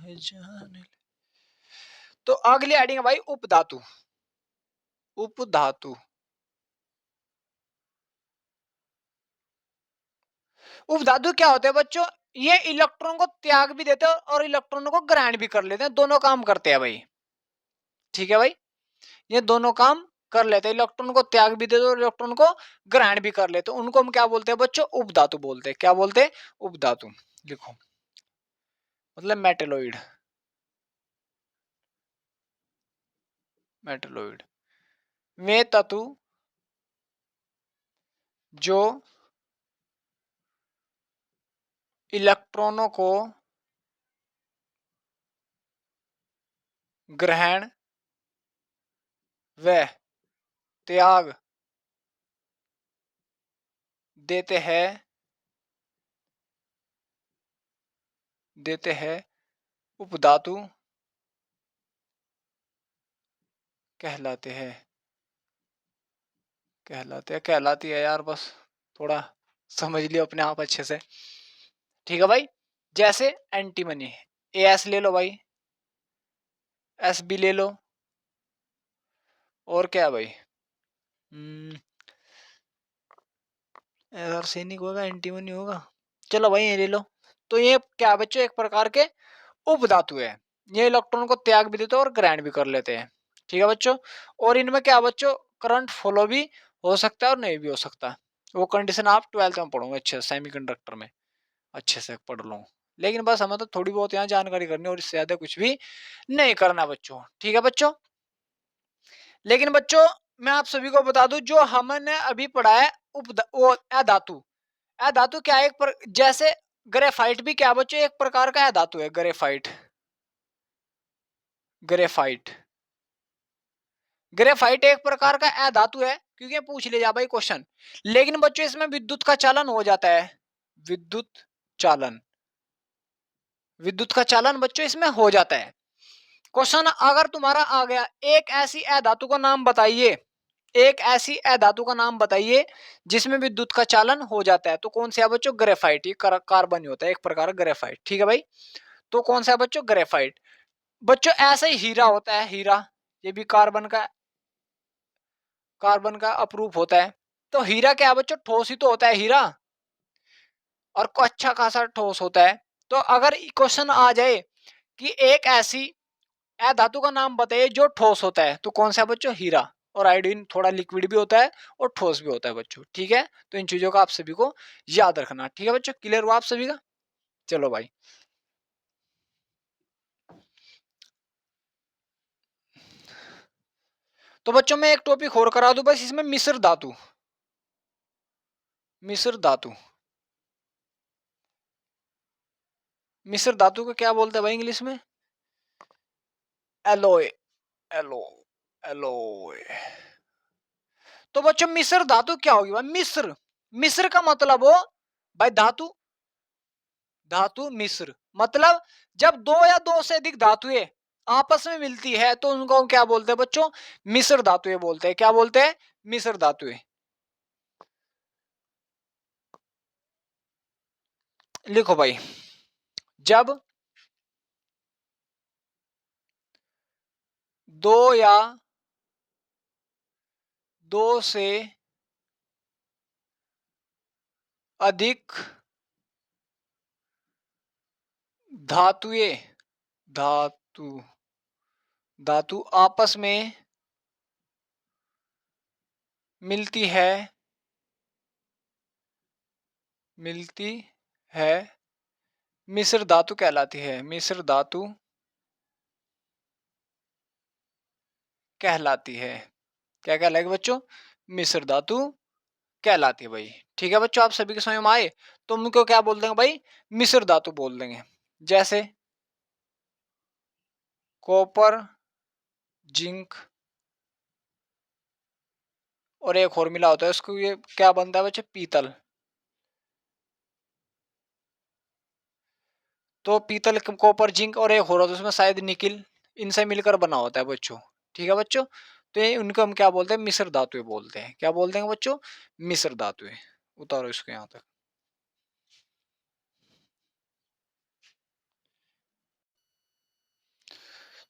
है जान ले। तो अगली हेडिंग है भाई उपधातु, उपधातु। उपधातु क्या होते हैं बच्चों, ये इलेक्ट्रॉन को त्याग भी देते हैं और इलेक्ट्रॉनों को ग्रहण भी कर लेते हैं, दोनों काम करते हैं भाई। ठीक है भाई, ये दोनों काम कर लेते हैं, इलेक्ट्रॉन को त्याग भी देते और इलेक्ट्रॉन को ग्रहण भी कर लेते हैं। उनको हम क्या बोलते हैं बच्चों, उपधातु बोलते हैं। क्या बोलते हैं, उपधातु। लिखो, मतलब मेटेलोइड, मेटेलोइड वे धातु जो इलेक्ट्रॉनों को ग्रहण व त्याग देते हैं, देते हैं, उपधातु कहलाते हैं, कहलाते हैं, कहलाती है यार, बस थोड़ा समझ लियो अपने आप अच्छे से। ठीक है भाई, जैसे एंटीमनी, एस ले लो भाई, एस बी ले लो, और क्या भाई, आर्सेनिक होगा, एंटीमनी होगा, चलो भाई ये ले लो। तो ये क्या बच्चों, एक प्रकार के उपधातु है, ये इलेक्ट्रॉन को त्याग भी देते हैं और ग्रहण भी कर लेते हैं। ठीक है बच्चों, और इनमें क्या बच्चों, करंट फ्लो भी हो सकता है और नहीं भी हो सकता। वो कंडीशन आप 12th में पढ़ोगे अच्छे से, सेमीकंडक्टर में अच्छे से पढ़ लो। लेकिन बस हमें तो थोड़ी बहुत यहाँ जानकारी करनी और इससे ज्यादा कुछ भी नहीं करना बच्चों। ठीक है बच्चों, लेकिन बच्चों मैं आप सभी को बता दूं, जो हमने अभी पढ़ा है वो अधातु, अधातु क्या है, जैसे ग्रेफाइट भी क्या बच्चों, एक प्रकार का अधातु है, ग्रेफाइट, ग्रेफाइट ग्रेफाइट एक प्रकार का अधातु है, क्योंकि पूछ ले जा भाई क्वेश्चन। लेकिन बच्चों इसमें विद्युत का चालन हो जाता है, विद्युत चालन, विद्युत का चालन बच्चों इसमें हो जाता है। क्वेश्चन अगर तुम्हारा आ गया, एक ऐसी अधातु का नाम बताइए, एक ऐसी अधातु का नाम बताइए जिसमें विद्युत का चालन हो जाता है, तो कौन सा है बच्चों? ग्रेफाइट। ये कार्बन होता है एक प्रकार का ग्रेफाइट, ठीक है भाई। तो कौन सा है बच्चों? ग्रेफाइट। बच्चों ऐसा ही हीरा होता है, हीरा, ये भी कार्बन का अप्रूप होता है। तो हीरा क्या है बच्चों? ठोस ही तो होता है हीरा, और अच्छा खासा ठोस होता है। तो अगर क्वेश्चन आ जाए कि एक ऐसी अधातु का नाम बताइए जो ठोस होता है, तो कौन सा है बच्चों? हीरा। और आयोडीन थोड़ा लिक्विड भी होता है और ठोस भी होता है बच्चों, ठीक है। तो इन चीजों का आप सभी को याद रखना, ठीक है बच्चों। क्लियर हुआ आप सभी का? चलो भाई, तो बच्चों मैं एक टॉपिक और करा दूं बस इसमें, मिश्र धातु। मिश्र धातु, मिश्र धातु को क्या बोलते हैं भाई इंग्लिश में? एलोय, एलो, एलोय। तो बच्चों मिश्र धातु क्या होगी भाई? मिश्र, मिश्र का मतलब हो भाई धातु, धातु मिश्र मतलब जब दो या दो से अधिक धातुएं आपस में मिलती है तो उनको हम क्या बोलते हैं बच्चों? मिश्र धातुएं बोलते हैं। क्या बोलते हैं? मिश्र धातुएं। लिखो भाई, जब दो या दो से अधिक धातुएं, धातु, धातु आपस में मिलती है, मिलती है, मिश्र धातु कहलाती है, मिश्र धातु कहलाती है। क्या कहलाएगी बच्चों? मिश्र धातु कहलाती है भाई, ठीक है बच्चों। आप सभी के समझ में आए? तो उनको क्या बोल देंगे भाई? मिश्र धातु बोल देंगे। जैसे कॉपर, जिंक, और एक और मिला होता है उसको, ये क्या बनता है बच्चे? पीतल। तो पीतल, कॉपर, जिंक और एक और होता है उसमें शायद निकिल, इनसे मिलकर बना होता है बच्चों, ठीक है बच्चों। तो ये उनको हम क्या बोलते हैं? मिश्र धातुएं बोलते हैं। क्या बोलते हैं बच्चों? मिश्र धातुएं। उतारो इसको यहाँ तक।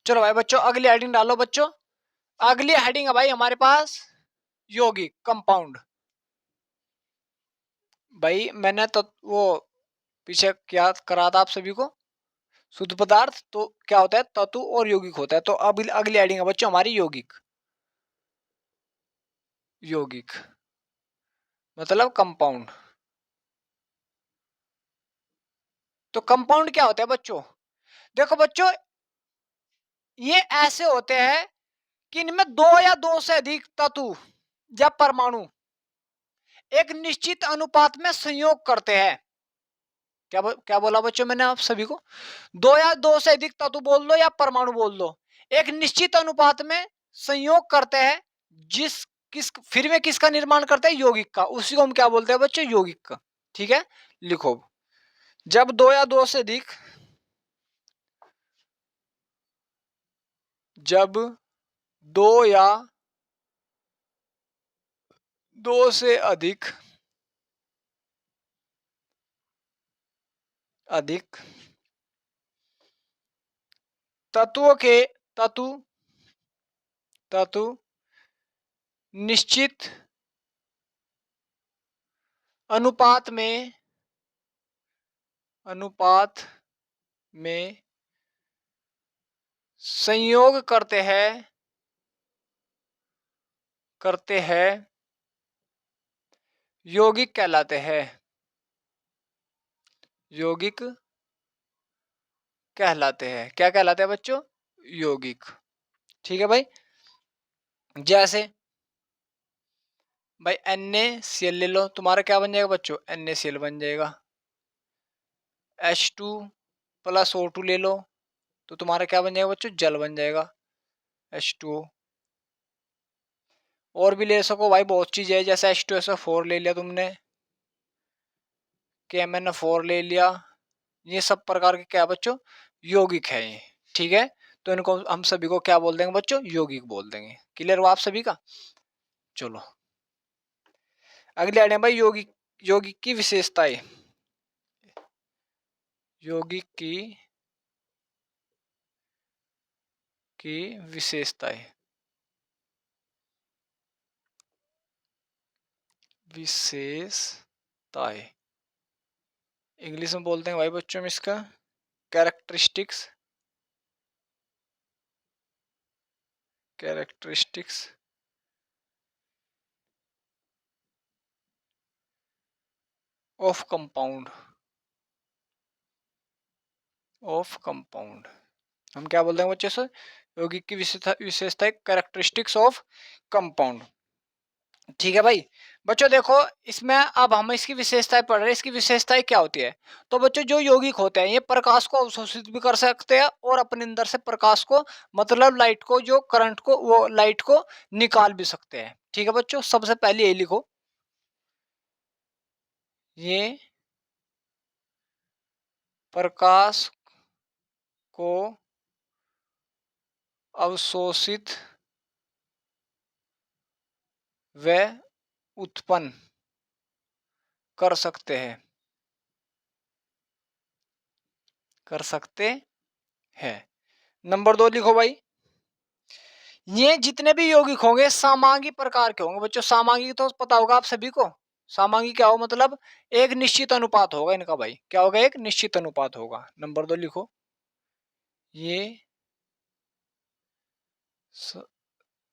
चलो भाई बच्चों अगली हेडिंग डालो बच्चों। अगली हेडिंग है भाई हमारे पास यौगिक, कंपाउंड। भाई मैंने तो वो पीछे क्या करा था आप सभी को, शुद्ध पदार्थ, तो क्या होता है? तत्व और यौगिक होता है। तो अब अगली हेडिंग है बच्चों हमारी यौगिक। यौगिक मतलब कंपाउंड। तो कंपाउंड क्या होता है बच्चों? देखो बच्चों, ये ऐसे होते हैं कि इनमें दो या दो से अधिक तत्व या परमाणु एक निश्चित अनुपात में संयोग करते हैं। क्या बोला बच्चों मैंने आप सभी को? दो या दो से अधिक तत्व बोल दो या परमाणु बोल दो, एक निश्चित अनुपात में संयोग करते हैं, जिस किस फिर में किसका निर्माण करते हैं? यौगिक का। उसी को हम क्या बोलते हैं बच्चों? यौगिक का, ठीक है। लिखो, जब दो या दो से अधिक, जब दो या दो से अधिक, अधिक तत्वों के, तत्व, तत्व निश्चित अनुपात में, अनुपात में संयोग करते हैं, करते हैं, यौगिक कहलाते हैं, यौगिक कहलाते हैं। क्या कहलाते हैं बच्चों? यौगिक, ठीक है भाई। जैसे भाई NaCl ले लो, तुम्हारा क्या बन जाएगा बच्चों? NaCl बन जाएगा। H2 प्लस O2 ले लो, तो तुम्हारा क्या बन जाएगा बच्चों? जल बन जाएगा, H2O। और भी ले सको भाई, बहुत चीज है, जैसे H2SO4 ले लिया तुमने, KMnO4 ले लिया, ये सब प्रकार के क्या बच्चों, यौगिक है ये। ठीक है, तो इनको हम सभी को क्या बोल देंगे बच्चों, यौगिक बोल देंगे। क्लियर हुआ आप सभी का। चलो अगले आइडिया भाई, यौगिक, यौगिक की विशेषताएं, यौगिक की विशेषताएं, विशेषताएं इंग्लिश में बोलते हैं भाई बच्चों में इसका characteristics, characteristics of compound, of compound. हम क्या बोलते हैं बच्चे से, यौगिक की विशेषता कैरेक्टरिस्टिक्स ऑफ कंपाउंड। ठीक है भाई बच्चों, देखो इसमें अब हम इसकी विशेषताएं पढ़ रहे हैं, इसकी विशेषताएं क्या होती है। तो बच्चों जो यौगिक होते हैं ये प्रकाश को अवशोषित भी कर सकते हैं और अपने अंदर से प्रकाश को, मतलब लाइट को, जो करंट को, वो लाइट को निकाल भी सकते हैं। ठीक है बच्चों, सबसे पहले ये लिखो, ये प्रकाश को अवशोषित व उत्पन्न कर सकते हैं, कर सकते हैं। नंबर 2 लिखो भाई, ये जितने भी यौगिक होंगे समांगी प्रकार के होंगे बच्चों। समांगी तो पता होगा आप सभी को, समांगी क्या हो, मतलब एक निश्चित अनुपात होगा इनका भाई, क्या होगा, एक निश्चित अनुपात होगा। नंबर 2 लिखो, ये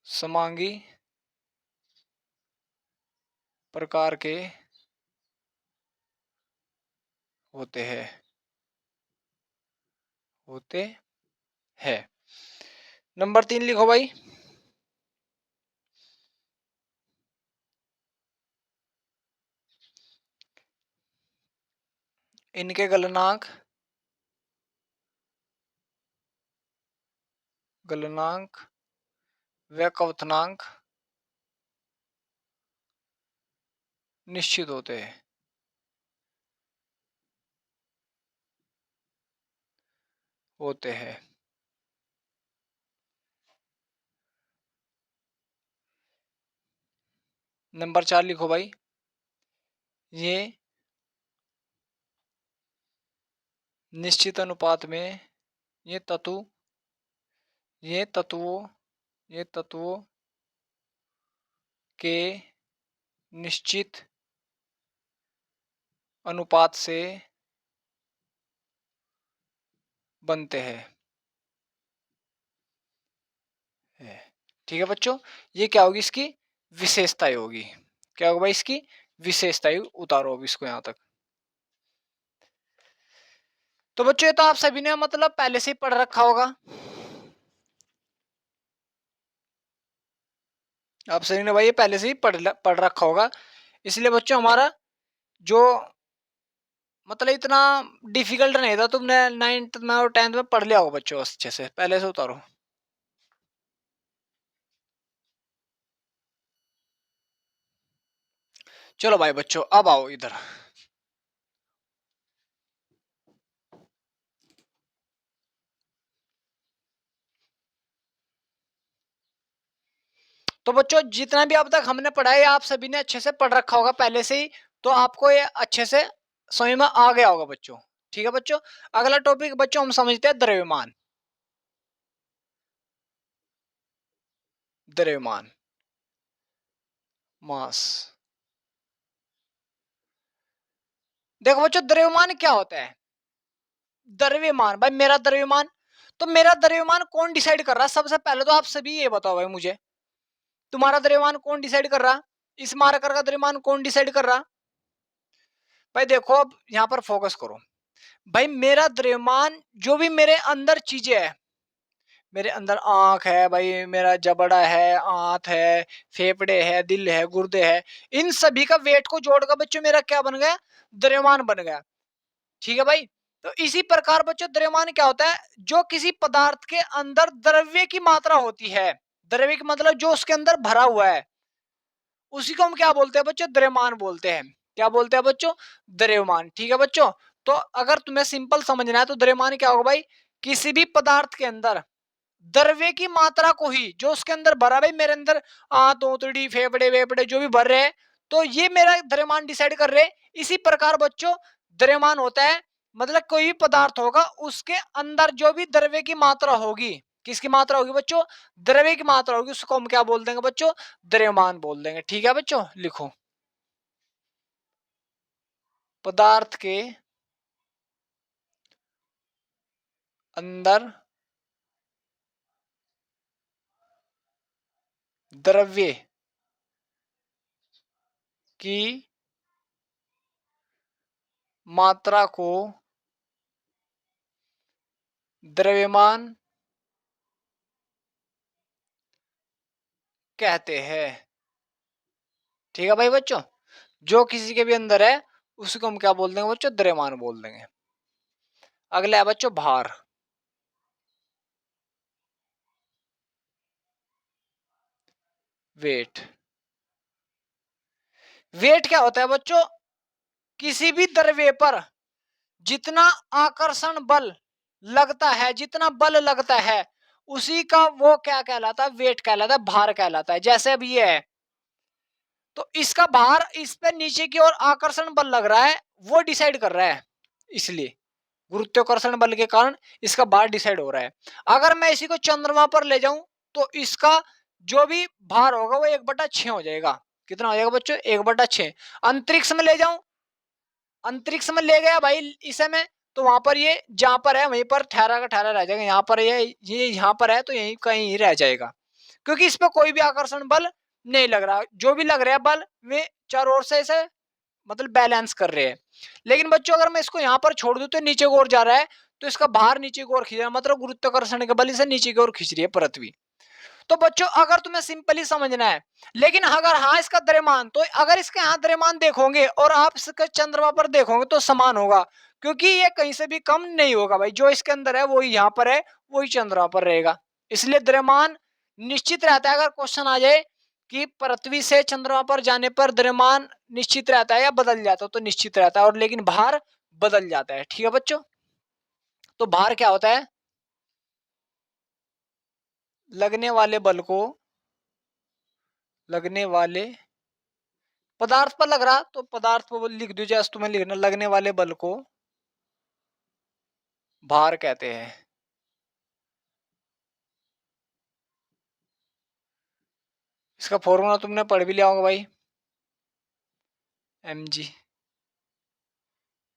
समांगी प्रकार के होते हैं, होते हैं। नंबर 3 लिखो भाई, इनके गलनांक, गलनांक व क्वथनांक निश्चित होते हैं, होते हैं। नंबर 4 लिखो भाई, ये निश्चित अनुपात में ये तत्व, ये तत्वों, ये तत्वों के निश्चित अनुपात से बनते हैं। ठीक है बच्चों, ये क्या होगी, इसकी विशेषताएं होगी। क्या होगा भाई, इसकी विशेषताएं। उतारो अब इसको यहां तक। तो बच्चों ये तो आप सभी ने मतलब पहले से ही पढ़ रखा होगा, आप सभी ने भाई ये पहले से ही पढ़ रखा होगा। इसलिए बच्चों हमारा जो मतलब इतना डिफिकल्ट नहीं था, तुमने 9th में और 10th में पढ़ लिया होगा बच्चों अच्छे से। पहले से उतारो। चलो भाई बच्चों अब आओ इधर। तो बच्चों जितना भी अब तक हमने पढ़ा है आप सभी ने अच्छे से पढ़ रखा होगा पहले से ही, तो आपको ये अच्छे से समझ में आ गया होगा बच्चों। ठीक है बच्चों, अगला टॉपिक बच्चों हम समझते हैं द्रव्यमान। द्रव्यमान, मास। देखो बच्चों द्रव्यमान क्या होता है, द्रव्यमान भाई मेरा द्रव्यमान, तो मेरा द्रव्यमान कौन डिसाइड कर रहा है। सबसे पहले तो आप सभी ये बताओ भाई मुझे, तुम्हारा द्रव्यमान कौन डिसाइड कर रहा, इस मार्कर का द्रव्यमान कौन डिसाइड कर रहा। भाई देखो अब यहां पर फोकस करो, भाई मेरा द्रव्यमान जो भी मेरे अंदर चीजें है, मेरे अंदर आंख है भाई, मेरा जबड़ा है, आंत है, फेफड़े है, दिल है, गुर्दे है, इन सभी का वेट को जोड़कर बच्चों मेरा क्या बन गया, द्रव्यमान बन गया। ठीक है भाई, तो इसी प्रकार बच्चों द्रव्यमान क्या होता है, जो किसी पदार्थ के अंदर द्रव्य की मात्रा होती है, द्रव्य की मतलब जो उसके अंदर भरा हुआ है, उसी को हम क्या बोलते हैं बच्चों, द्रव्यमान बोलते हैं। क्या बोलते हैं बच्चों, द्रव्यमान। ठीक है बच्चों, तो अगर तुम्हें सिंपल समझना है तो द्रव्यमान क्या होगा भाई, किसी भी पदार्थ के अंदर द्रव्य की मात्रा को ही, जो उसके अंदर भरा, भाई मेरे अंदर तोतड़ी फेफड़े वेफड़े जो भी भर रहे हैं, तो ये मेरा द्रव्यमान डिसाइड कर रहे हैं। इसी प्रकार बच्चों द्रव्यमान होता है, मतलब कोई भी पदार्थ होगा उसके अंदर जो भी द्रव्य की मात्रा होगी, किसकी मात्रा होगी बच्चों, द्रव्य की मात्रा होगी, उसको हम क्या बोल देंगे बच्चों, द्रव्यमान बोल देंगे। ठीक है बच्चों, लिखो पदार्थ के अंदर द्रव्य की मात्रा को द्रव्यमान कहते हैं। ठीक है भाई बच्चों, जो किसी के भी अंदर है उसको हम क्या बोल देंगे बच्चों, द्रव्यमान बोल देंगे। अगला है बच्चों भार। वेट। वेट क्या होता है बच्चों, किसी भी द्रव्य पर जितना आकर्षण बल लगता है, जितना बल लगता है, उसी का वो क्या कहलाता है, वेट कहलाता है, भार कहलाता है। जैसे अब ये है, तो इसका भार इस पे नीचे की ओर आकर्षण बल लग रहा है, वो डिसाइड कर रहा है, इसलिए गुरुत्वाकर्षण बल के कारण इसका भार डिसाइड हो रहा है। अगर मैं इसी को चंद्रमा पर ले जाऊं तो इसका जो भी भार होगा वो 1/6 हो जाएगा। कितना हो जाएगा बच्चों, 1/6। अंतरिक्ष में ले जाऊं, अंतरिक्ष में ले गया भाई इसे में, तो वहां पर ये जहां पर है वहीं पर ठहरा का ठहरा रह जाएगा। यहाँ पर ये यहाँ पर है तो यहीं कहीं ही रह जाएगा, क्योंकि इस पर कोई भी आकर्षण बल नहीं लग रहा। जो भी लग रहा है बल वे चारों ओर से इसे मतलब बैलेंस कर रहे हैं। लेकिन बच्चों अगर मैं इसको यहाँ पर छोड़ दूं तो नीचे की ओर जा रहा है, तो इसका भार नीचे की ओर खींच रहा है, मतलब गुरुत्वाकर्षण के बल इसे नीचे की ओर खींच रही है पृथ्वी। तो बच्चों अगर तुम्हें सिंपली समझना है, लेकिन अगर हाँ इसका द्रव्यमान, तो अगर इसके यहाँ द्रव्यमान देखोगे और आप इसके चंद्रमा पर देखोगे तो समान होगा, क्योंकि ये कहीं से भी कम नहीं होगा भाई। जो इसके अंदर है वही यहाँ पर है, वही चंद्रमा पर रहेगा। इसलिए द्रव्यमान निश्चित रहता है। अगर क्वेश्चन आ जाए कि पृथ्वी से चंद्रमा पर जाने पर द्रव्यमान निश्चित रहता है या बदल जाता है, तो निश्चित रहता है, और लेकिन भार बदल जाता है। ठीक है बच्चों, तो भार क्या होता है, लगने वाले बल को, लगने वाले पदार्थ पर लग रहा तो पदार्थ पर लिख दो, जैसे तुम्हें लिखना, लगने वाले बल को भार कहते हैं। इसका फॉर्मूला तुमने पढ़ भी लिया होगा भाई, mg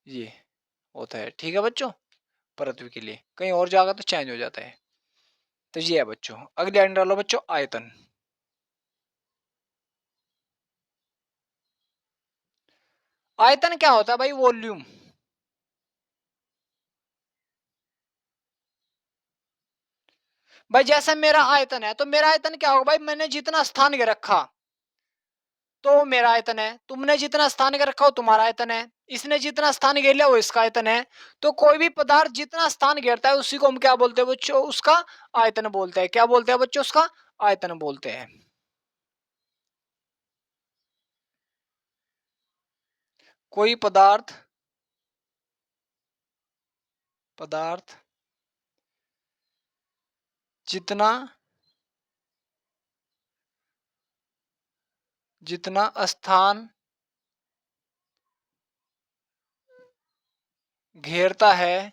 ये होता है। ठीक है बच्चों, पृथ्वी के लिए, कहीं और जाएगा तो चेंज हो जाता है। तो ये है बच्चों। अगले लाइन डालो बच्चों, आयतन। आयतन क्या होता है भाई, वॉल्यूम। भाई जैसे मेरा आयतन है, तो मेरा आयतन क्या होगा भाई, मैंने जितना स्थान के रखा तो मेरा आयतन है, तुमने जितना स्थान के रखा हो तुम्हारा आयतन है, इसने जितना स्थान घेर लिया वो इसका आयतन है। तो कोई भी पदार्थ जितना स्थान घेरता है उसी को हम क्या बोलते हैं बच्चों, उसका आयतन बोलते हैं। क्या बोलते हैं बच्चों, उसका आयतन बोलते हैं। कोई पदार्थ, पदार्थ जितना, जितना स्थान घेरता है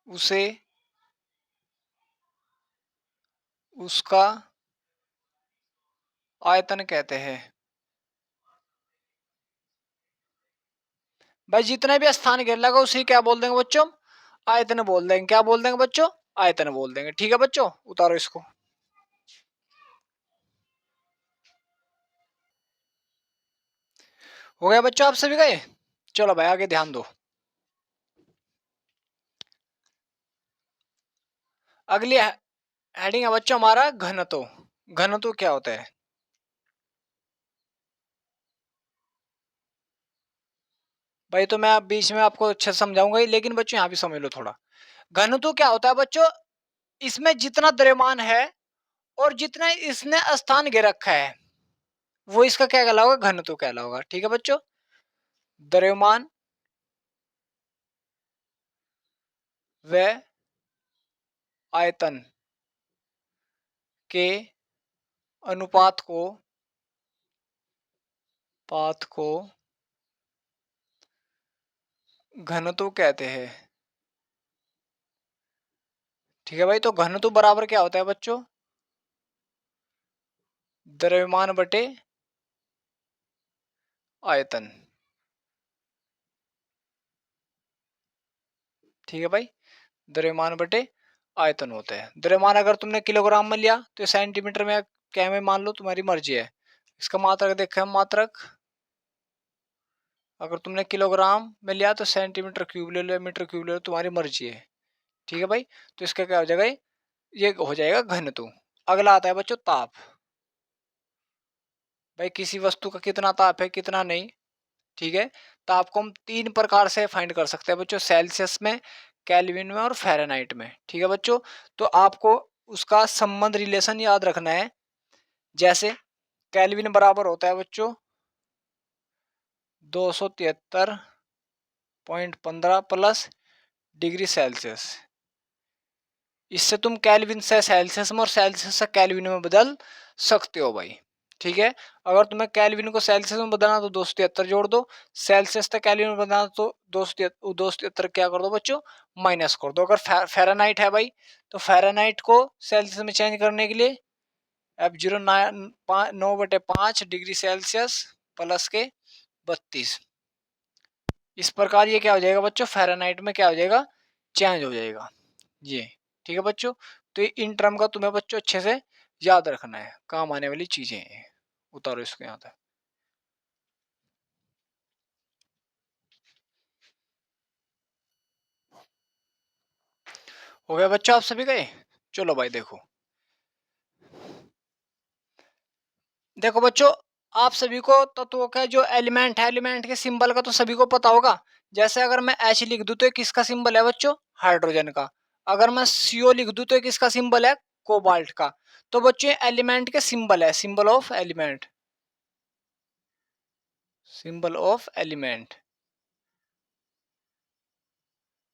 उसे उसका आयतन कहते हैं। भाई जितने भी स्थान घेर लगा उसी क्या बोल देंगे बच्चों, आयतन बोल देंगे। क्या बोल देंगे बच्चों, आयतन बोल देंगे। ठीक है बच्चों, उतारो इसको। हो गया बच्चों, आप सभी गए। चलो भाई आगे ध्यान दो। अगली हेडिंग है बच्चों हमारा घनत्व। घनत्व क्या होता है, भाई तो मैं आप बीच में आपको अच्छे से समझाऊंगा ही, लेकिन बच्चों यहाँ भी समझ लो थोड़ा। घनत्व क्या होता है बच्चों, इसमें जितना द्रव्यमान है और जितना इसने स्थान घेर रखा है वो इसका क्या कहलाएगा, घनत्व कहलाएगा। ठीक है बच्चों, द्रव्यमान व आयतन के अनुपात को घनत्व कहते हैं। ठीक है भाई, तो घनत्व बराबर क्या होता है बच्चों, द्रव्यमान बटे आयतन। ठीक है भाई, द्रव्यमान बटे आयतन होता है। द्रव्यमान अगर तुमने किलोग्राम में लिया तो सेंटीमीटर में क्या में मान लो, तुम्हारी मर्जी है। इसका मात्रक देखें हम, मात्रक अगर तुमने किलोग्राम में लिया तो सेंटीमीटर क्यूब ले लो, मीटर क्यूब ले लो, तुम्हारी मर्जी है। ठीक है भाई, तो इसका क्या हो जाएगा, ये हो जाएगा घनत्व। अगला आता है बच्चों ताप। भाई किसी वस्तु का कितना ताप है कितना नहीं। ठीक है, ताप को हम 3 प्रकार से फाइंड कर सकते हैं बच्चों, सेल्सियस में, केल्विन में और फ़ारेनहाइट में। ठीक है बच्चों, तो आपको उसका संबंध रिलेशन याद रखना है। जैसे केल्विन बराबर होता है बच्चों 273.15 प्लस डिग्री सेल्सियस। इससे तुम केल्विन से सेल्सियस में और सेल्सियस से केल्विन में बदल सकते हो भाई। ठीक है, अगर तुम्हें केल्विन को सेल्सियस में बदलना तो 273 जोड़ दो, सेल्सियस से केल्विन में बदलना तो 273 क्या कर दो बच्चों, माइनस कर दो। अगर फ़ारेनहाइट है भाई तो फ़ारेनहाइट को सेल्सियस में चेंज करने के लिए F0 9/5 डिग्री सेल्सियस प्लस के 32। इस प्रकार ये क्या हो जाएगा बच्चों, फ़ारेनहाइट में क्या हो जाएगा, चेंज हो जाएगा ये। ठीक है बच्चों, तो इन टर्म का तुम्हें बच्चों अच्छे से याद रखना है, काम आने वाली चीजें हैं। उतारो इसको यहाँ तक। हो गया बच्चों आप सभी गए। चलो भाई देखो, देखो बच्चों आप सभी को तत्वों का जो एलिमेंट है, एलिमेंट के सिंबल का तो सभी को पता होगा। जैसे अगर मैं H लिख दूं तो किसका सिंबल है बच्चों, हाइड्रोजन का। अगर मैं CO लिख दूं तो किसका सिंबल है, कोबाल्ट का। तो बच्चों एलिमेंट के सिंबल है, symbol of element, symbol of element.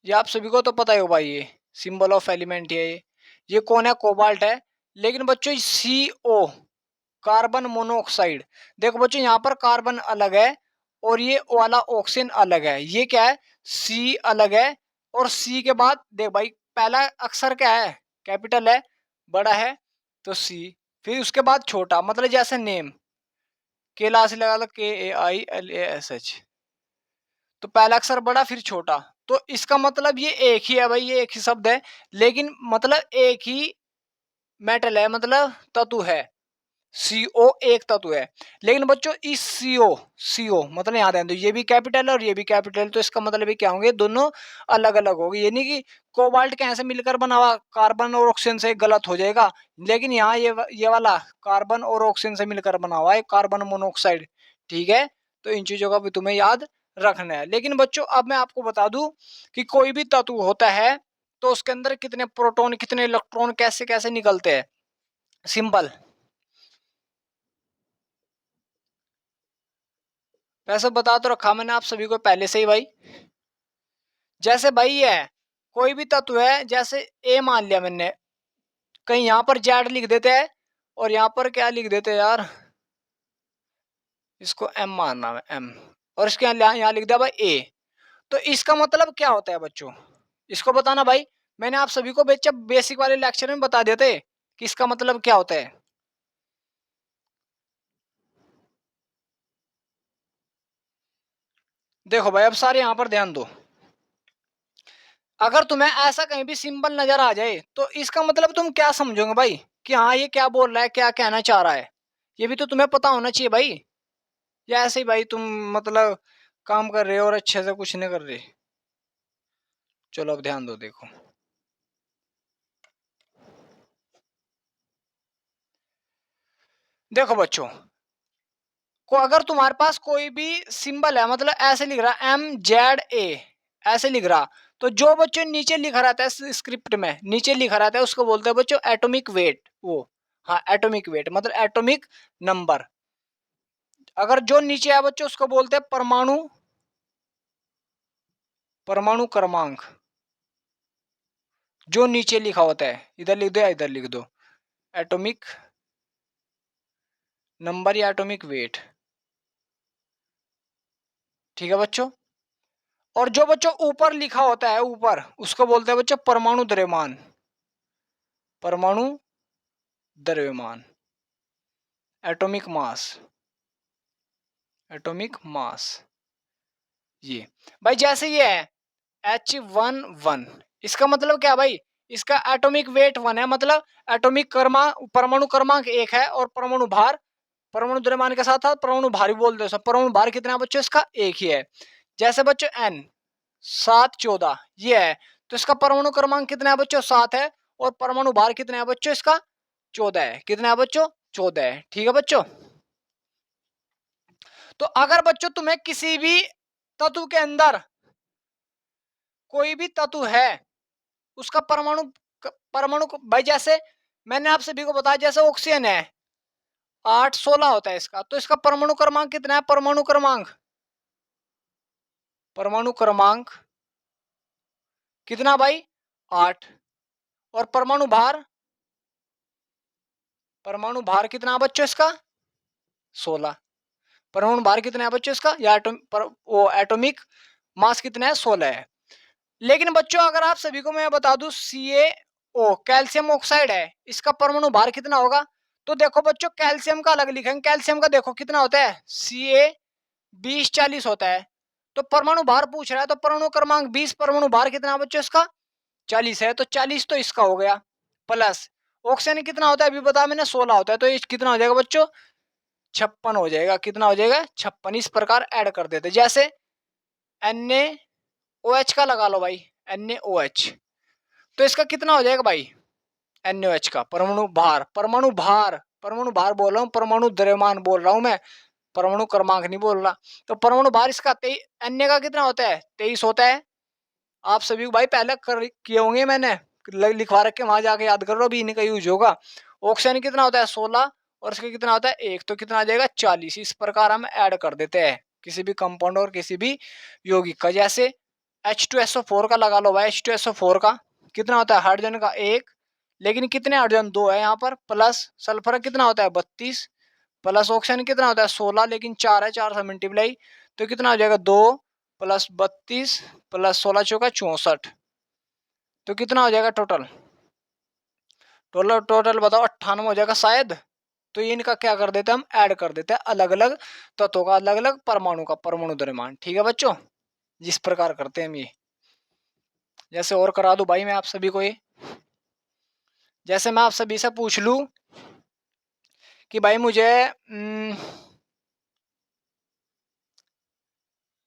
ये आप सभी को तो पता ही हो भाई, ये सिंबल ऑफ एलिमेंट है। ये कौन है, कोबाल्ट है। लेकिन बच्चों CO कार्बन मोनोऑक्साइड, देखो बच्चों यहाँ पर कार्बन अलग है और ये वाला ऑक्सीजन अलग है। ये क्या है, C अलग है और C के बाद देख भाई पहला अक्षर क्या है, कैपिटल है, बड़ा है तो C, फिर उसके बाद छोटा, मतलब जैसे नेम कैलाश लगा लो KAILASH, तो पहला अक्षर बड़ा फिर छोटा। तो इसका मतलब ये एक ही है भाई, ये एक ही शब्द है, लेकिन मतलब एक ही मेटल है, मतलब तत्व है। CO एक तत्व है। लेकिन बच्चों इस CO मतलब यहाँ ध्यान दो, ये भी कैपिटल है और ये भी कैपिटल, तो इसका मतलब ये क्या होंगे, दोनों अलग अलग होंगे। ये नहीं कि कोबाल्ट कैसे मिलकर बना हुआ कार्बन और ऑक्सीजन से गलत हो जाएगा, लेकिन यहाँ ये वाला कार्बन और ऑक्सीजन से मिलकर बना हुआ है, कार्बन मोनोऑक्साइड। ठीक है, तो इन चीजों का भी तुम्हें याद रखना है। लेकिन बच्चों अब मैं आपको बता दूं कि कोई भी तत्व होता है तो उसके अंदर कितने प्रोटॉन कितने इलेक्ट्रॉन कैसे कैसे निकलते हैं, सिंपल वैसे बता तो रखा मैंने आप सभी को पहले से ही भाई। जैसे भाई ये है, कोई भी तत्व है, जैसे ए मान लिया मैंने, कहीं यहाँ पर जेड लिख देते हैं और यहाँ पर क्या लिख देते हैं यार, इसको एम मानना है, एम, और इसके यहाँ लिख दिया भाई ए। तो इसका मतलब क्या होता है बच्चों, इसको बताना भाई। मैंने आप सभी को बेसिक वाले लेक्चर में बता देते कि इसका मतलब क्या होता है। देखो भाई अब सारे यहाँ पर ध्यान दो, अगर तुम्हें ऐसा कहीं भी सिंबल नजर आ जाए तो इसका मतलब तुम क्या समझोगे भाई, कि हाँ ये क्या बोल रहा है, क्या कहना चाह रहा है, ये भी तो तुम्हें पता होना चाहिए भाई। या ऐसे ही भाई तुम मतलब काम कर रहे हो और अच्छे से कुछ नहीं कर रहे। चलो अब ध्यान दो, देखो देखो बच्चों को, अगर तुम्हारे पास कोई भी सिंबल है, मतलब ऐसे लिख रहा MZA, ऐसे लिख रहा, तो जो बच्चों नीचे लिखा रहता है स्क्रिप्ट में, नीचे लिखा रहता है उसको बोलते हैं बच्चों एटॉमिक वेट। वो हाँ, एटॉमिक वेट मतलब एटॉमिक नंबर। अगर जो नीचे है बच्चों उसको बोलते हैं परमाणु, परमाणु क्रमांक। जो नीचे लिखा होता है, इधर लिख दो या इधर लिख दो, एटॉमिक नंबर या एटॉमिक वेट। ठीक है बच्चों। और जो बच्चों ऊपर लिखा होता है ऊपर, उसको बोलते हैं बच्चों परमाणु द्रव्यमान, परमाणु द्रव्यमान, एटॉमिक मास, एटॉमिक मास। ये भाई जैसे ये है H11, इसका मतलब क्या भाई, इसका एटॉमिक वेट 1 है, मतलब एटॉमिक क्रमांक, परमाणु क्रमांक 1 है, और परमाणु भार, परमाणु द्रव्यमान के साथ साथ परमाणु भार भी बोलते हैं। परमाणु भार कितना है बच्चों, इसका 1 ही है। जैसे बच्चों N 714 ये है, तो इसका परमाणु क्रमांक कितना है बच्चों, 7 है, और परमाणु भार कितना है बच्चों, इसका 14 है। कितना है बच्चों, 14 है। ठीक है बच्चों। तो अगर बच्चों तुम्हें किसी भी तत्व के अंदर कोई भी तत्व है, उसका परमाणु, परमाणु भाई जैसे मैंने आप सभी को बताया, जैसे ऑक्सीजन है 816 होता है इसका, तो इसका परमाणु क्रमांक कितना है, परमाणु क्रमांक, परमाणु क्रमांक कितना भाई, 8। और परमाणु भार, परमाणु भार कितना है बच्चों इसका, 16। परमाणु भार कितना है बच्चों इसका, या वो एटॉमिक मास कितना है, 16 है। लेकिन बच्चों अगर आप सभी को मैं बता दूं CaO कैल्शियम ऑक्साइड है, इसका परमाणु भार कितना होगा, तो देखो बच्चों कैल्शियम का अलग लिखेंगे। कैल्शियम का देखो कितना होता है, Ca 2040 होता है। तो परमाणु भार पूछ रहा है, तो परमाणु क्रमांक 20, परमाणु भार कितना है बच्चों इसका, 40 है, तो 40 तो इसका हो गया। प्लस ऑक्सीजन कितना होता है अभी बता मैंने, 16 होता है, तो ये कितना हो जाएगा बच्चों, 56 हो जाएगा। कितना हो जाएगा, 56। इस प्रकार ऐड कर देते, जैसे NaOH का लगा लो भाई, NaOH, तो इसका कितना हो जाएगा भाई, NaOH का परमाणु भार, परमाणु भार, परमाणु भार बोल रहा हूँ, परमाणु द्रव्यमान बोल रहा हूँ मैं, परमाणु क्रमांक नहीं बोल रहा। तो परमाणु भार इसका Na का कितना होता है, 23 होता है। आप सभी को भाई पहले कर किए होंगे, मैंने लिखवा रखे, वहां जाके याद कर लो, अभी इनका यूज होगा। ऑक्सीजन कितना होता है, 16, और इसका कितना होता है 1, तो कितना आ जाएगा 40। इस प्रकार हम ऐड कर देते हैं किसी भी कंपाउंड और किसी भी यौगिक का। जैसे H2SO4 का लगा लो भाई, H2SO4 का कितना होता है, हाइड्रोजन का 1, लेकिन कितने हाइड्रोजन 2 है यहाँ पर, प्लस सल्फर कितना होता है 32, प्लस ऑक्सीजन कितना होता है 16, लेकिन 4 है, 4 से मल्टीप्लाई, तो कितना हो जाएगा 2 प्लस 32 प्लस 16 चौका 64, तो कितना हो जाएगा टोटल, टोटल टोटल बताओ 98 हो जाएगा शायद। तो इनका क्या कर देते हैं हम, ऐड कर देते हैं अलग अलग तत्वों का, अलग अलग परमाणु का परमाणु द्रव्यमान। ठीक है बच्चों, जिस प्रकार करते हैं हम ये। जैसे और करा दूं भाई मैं आप सभी को ये, जैसे मैं आप सभी से पूछ लूं कि भाई मुझे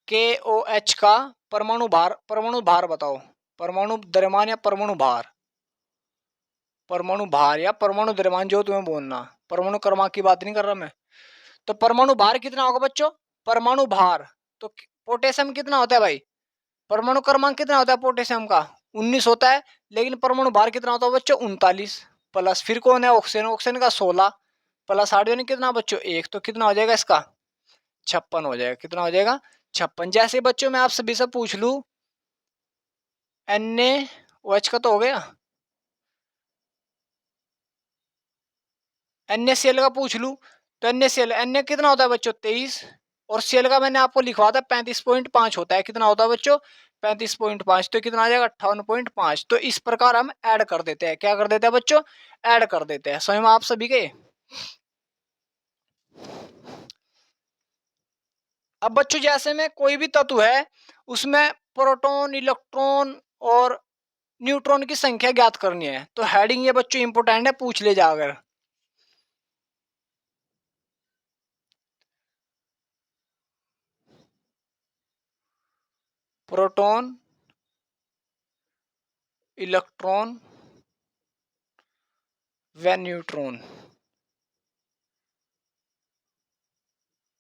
KOH का परमाणु भार बताओ, परमाणु द्रव्यमान या परमाणु भार, परमाणु भार या परमाणु द्रव्यमान, जो तुम्हें बोलना, परमाणु क्रमांक की बात नहीं कर रहा मैं। तो परमाणु भार कितना होगा बच्चों, परमाणु भार, तो पोटेशियम कितना होता है भाई, परमाणु क्रमांक कितना होता है पोटेशियम का, 19 होता है, लेकिन परमाणु भार कितना होता है बच्चों, 39। प्लस फिर कौन है, ऑक्सीजन, ऑक्सीजन का 16, प्लस हाइड्रोजन कितना बच्चों 1, तो कितना हो जाएगा इसका 56 हो जाएगा। कितना हो जाएगा 56। जैसे बच्चों मैं आप सभी से पूछ लू NaOH का तो हो गया, NaCl का पूछ लू, तो NaCl Na कितना होता है बच्चों 23, और Cl का मैंने आपको लिखवा था 35.5 होता है। कितना होता है बच्चों 35.5, तो कितना आ जाएगा 58.5। तो इस प्रकार हम ऐड कर देते हैं, क्या कर देते हैं बच्चों, ऐड कर देते हैं। समझ में आप सभी के। अब बच्चों जैसे में कोई भी तत्व है, उसमें प्रोटॉन, इलेक्ट्रॉन और न्यूट्रॉन की संख्या ज्ञात करनी है, तो हेडिंग ये बच्चों इंपोर्टेंट है, पूछ ले जाकर। प्रोटॉन, इलेक्ट्रॉन व न्यूट्रॉन,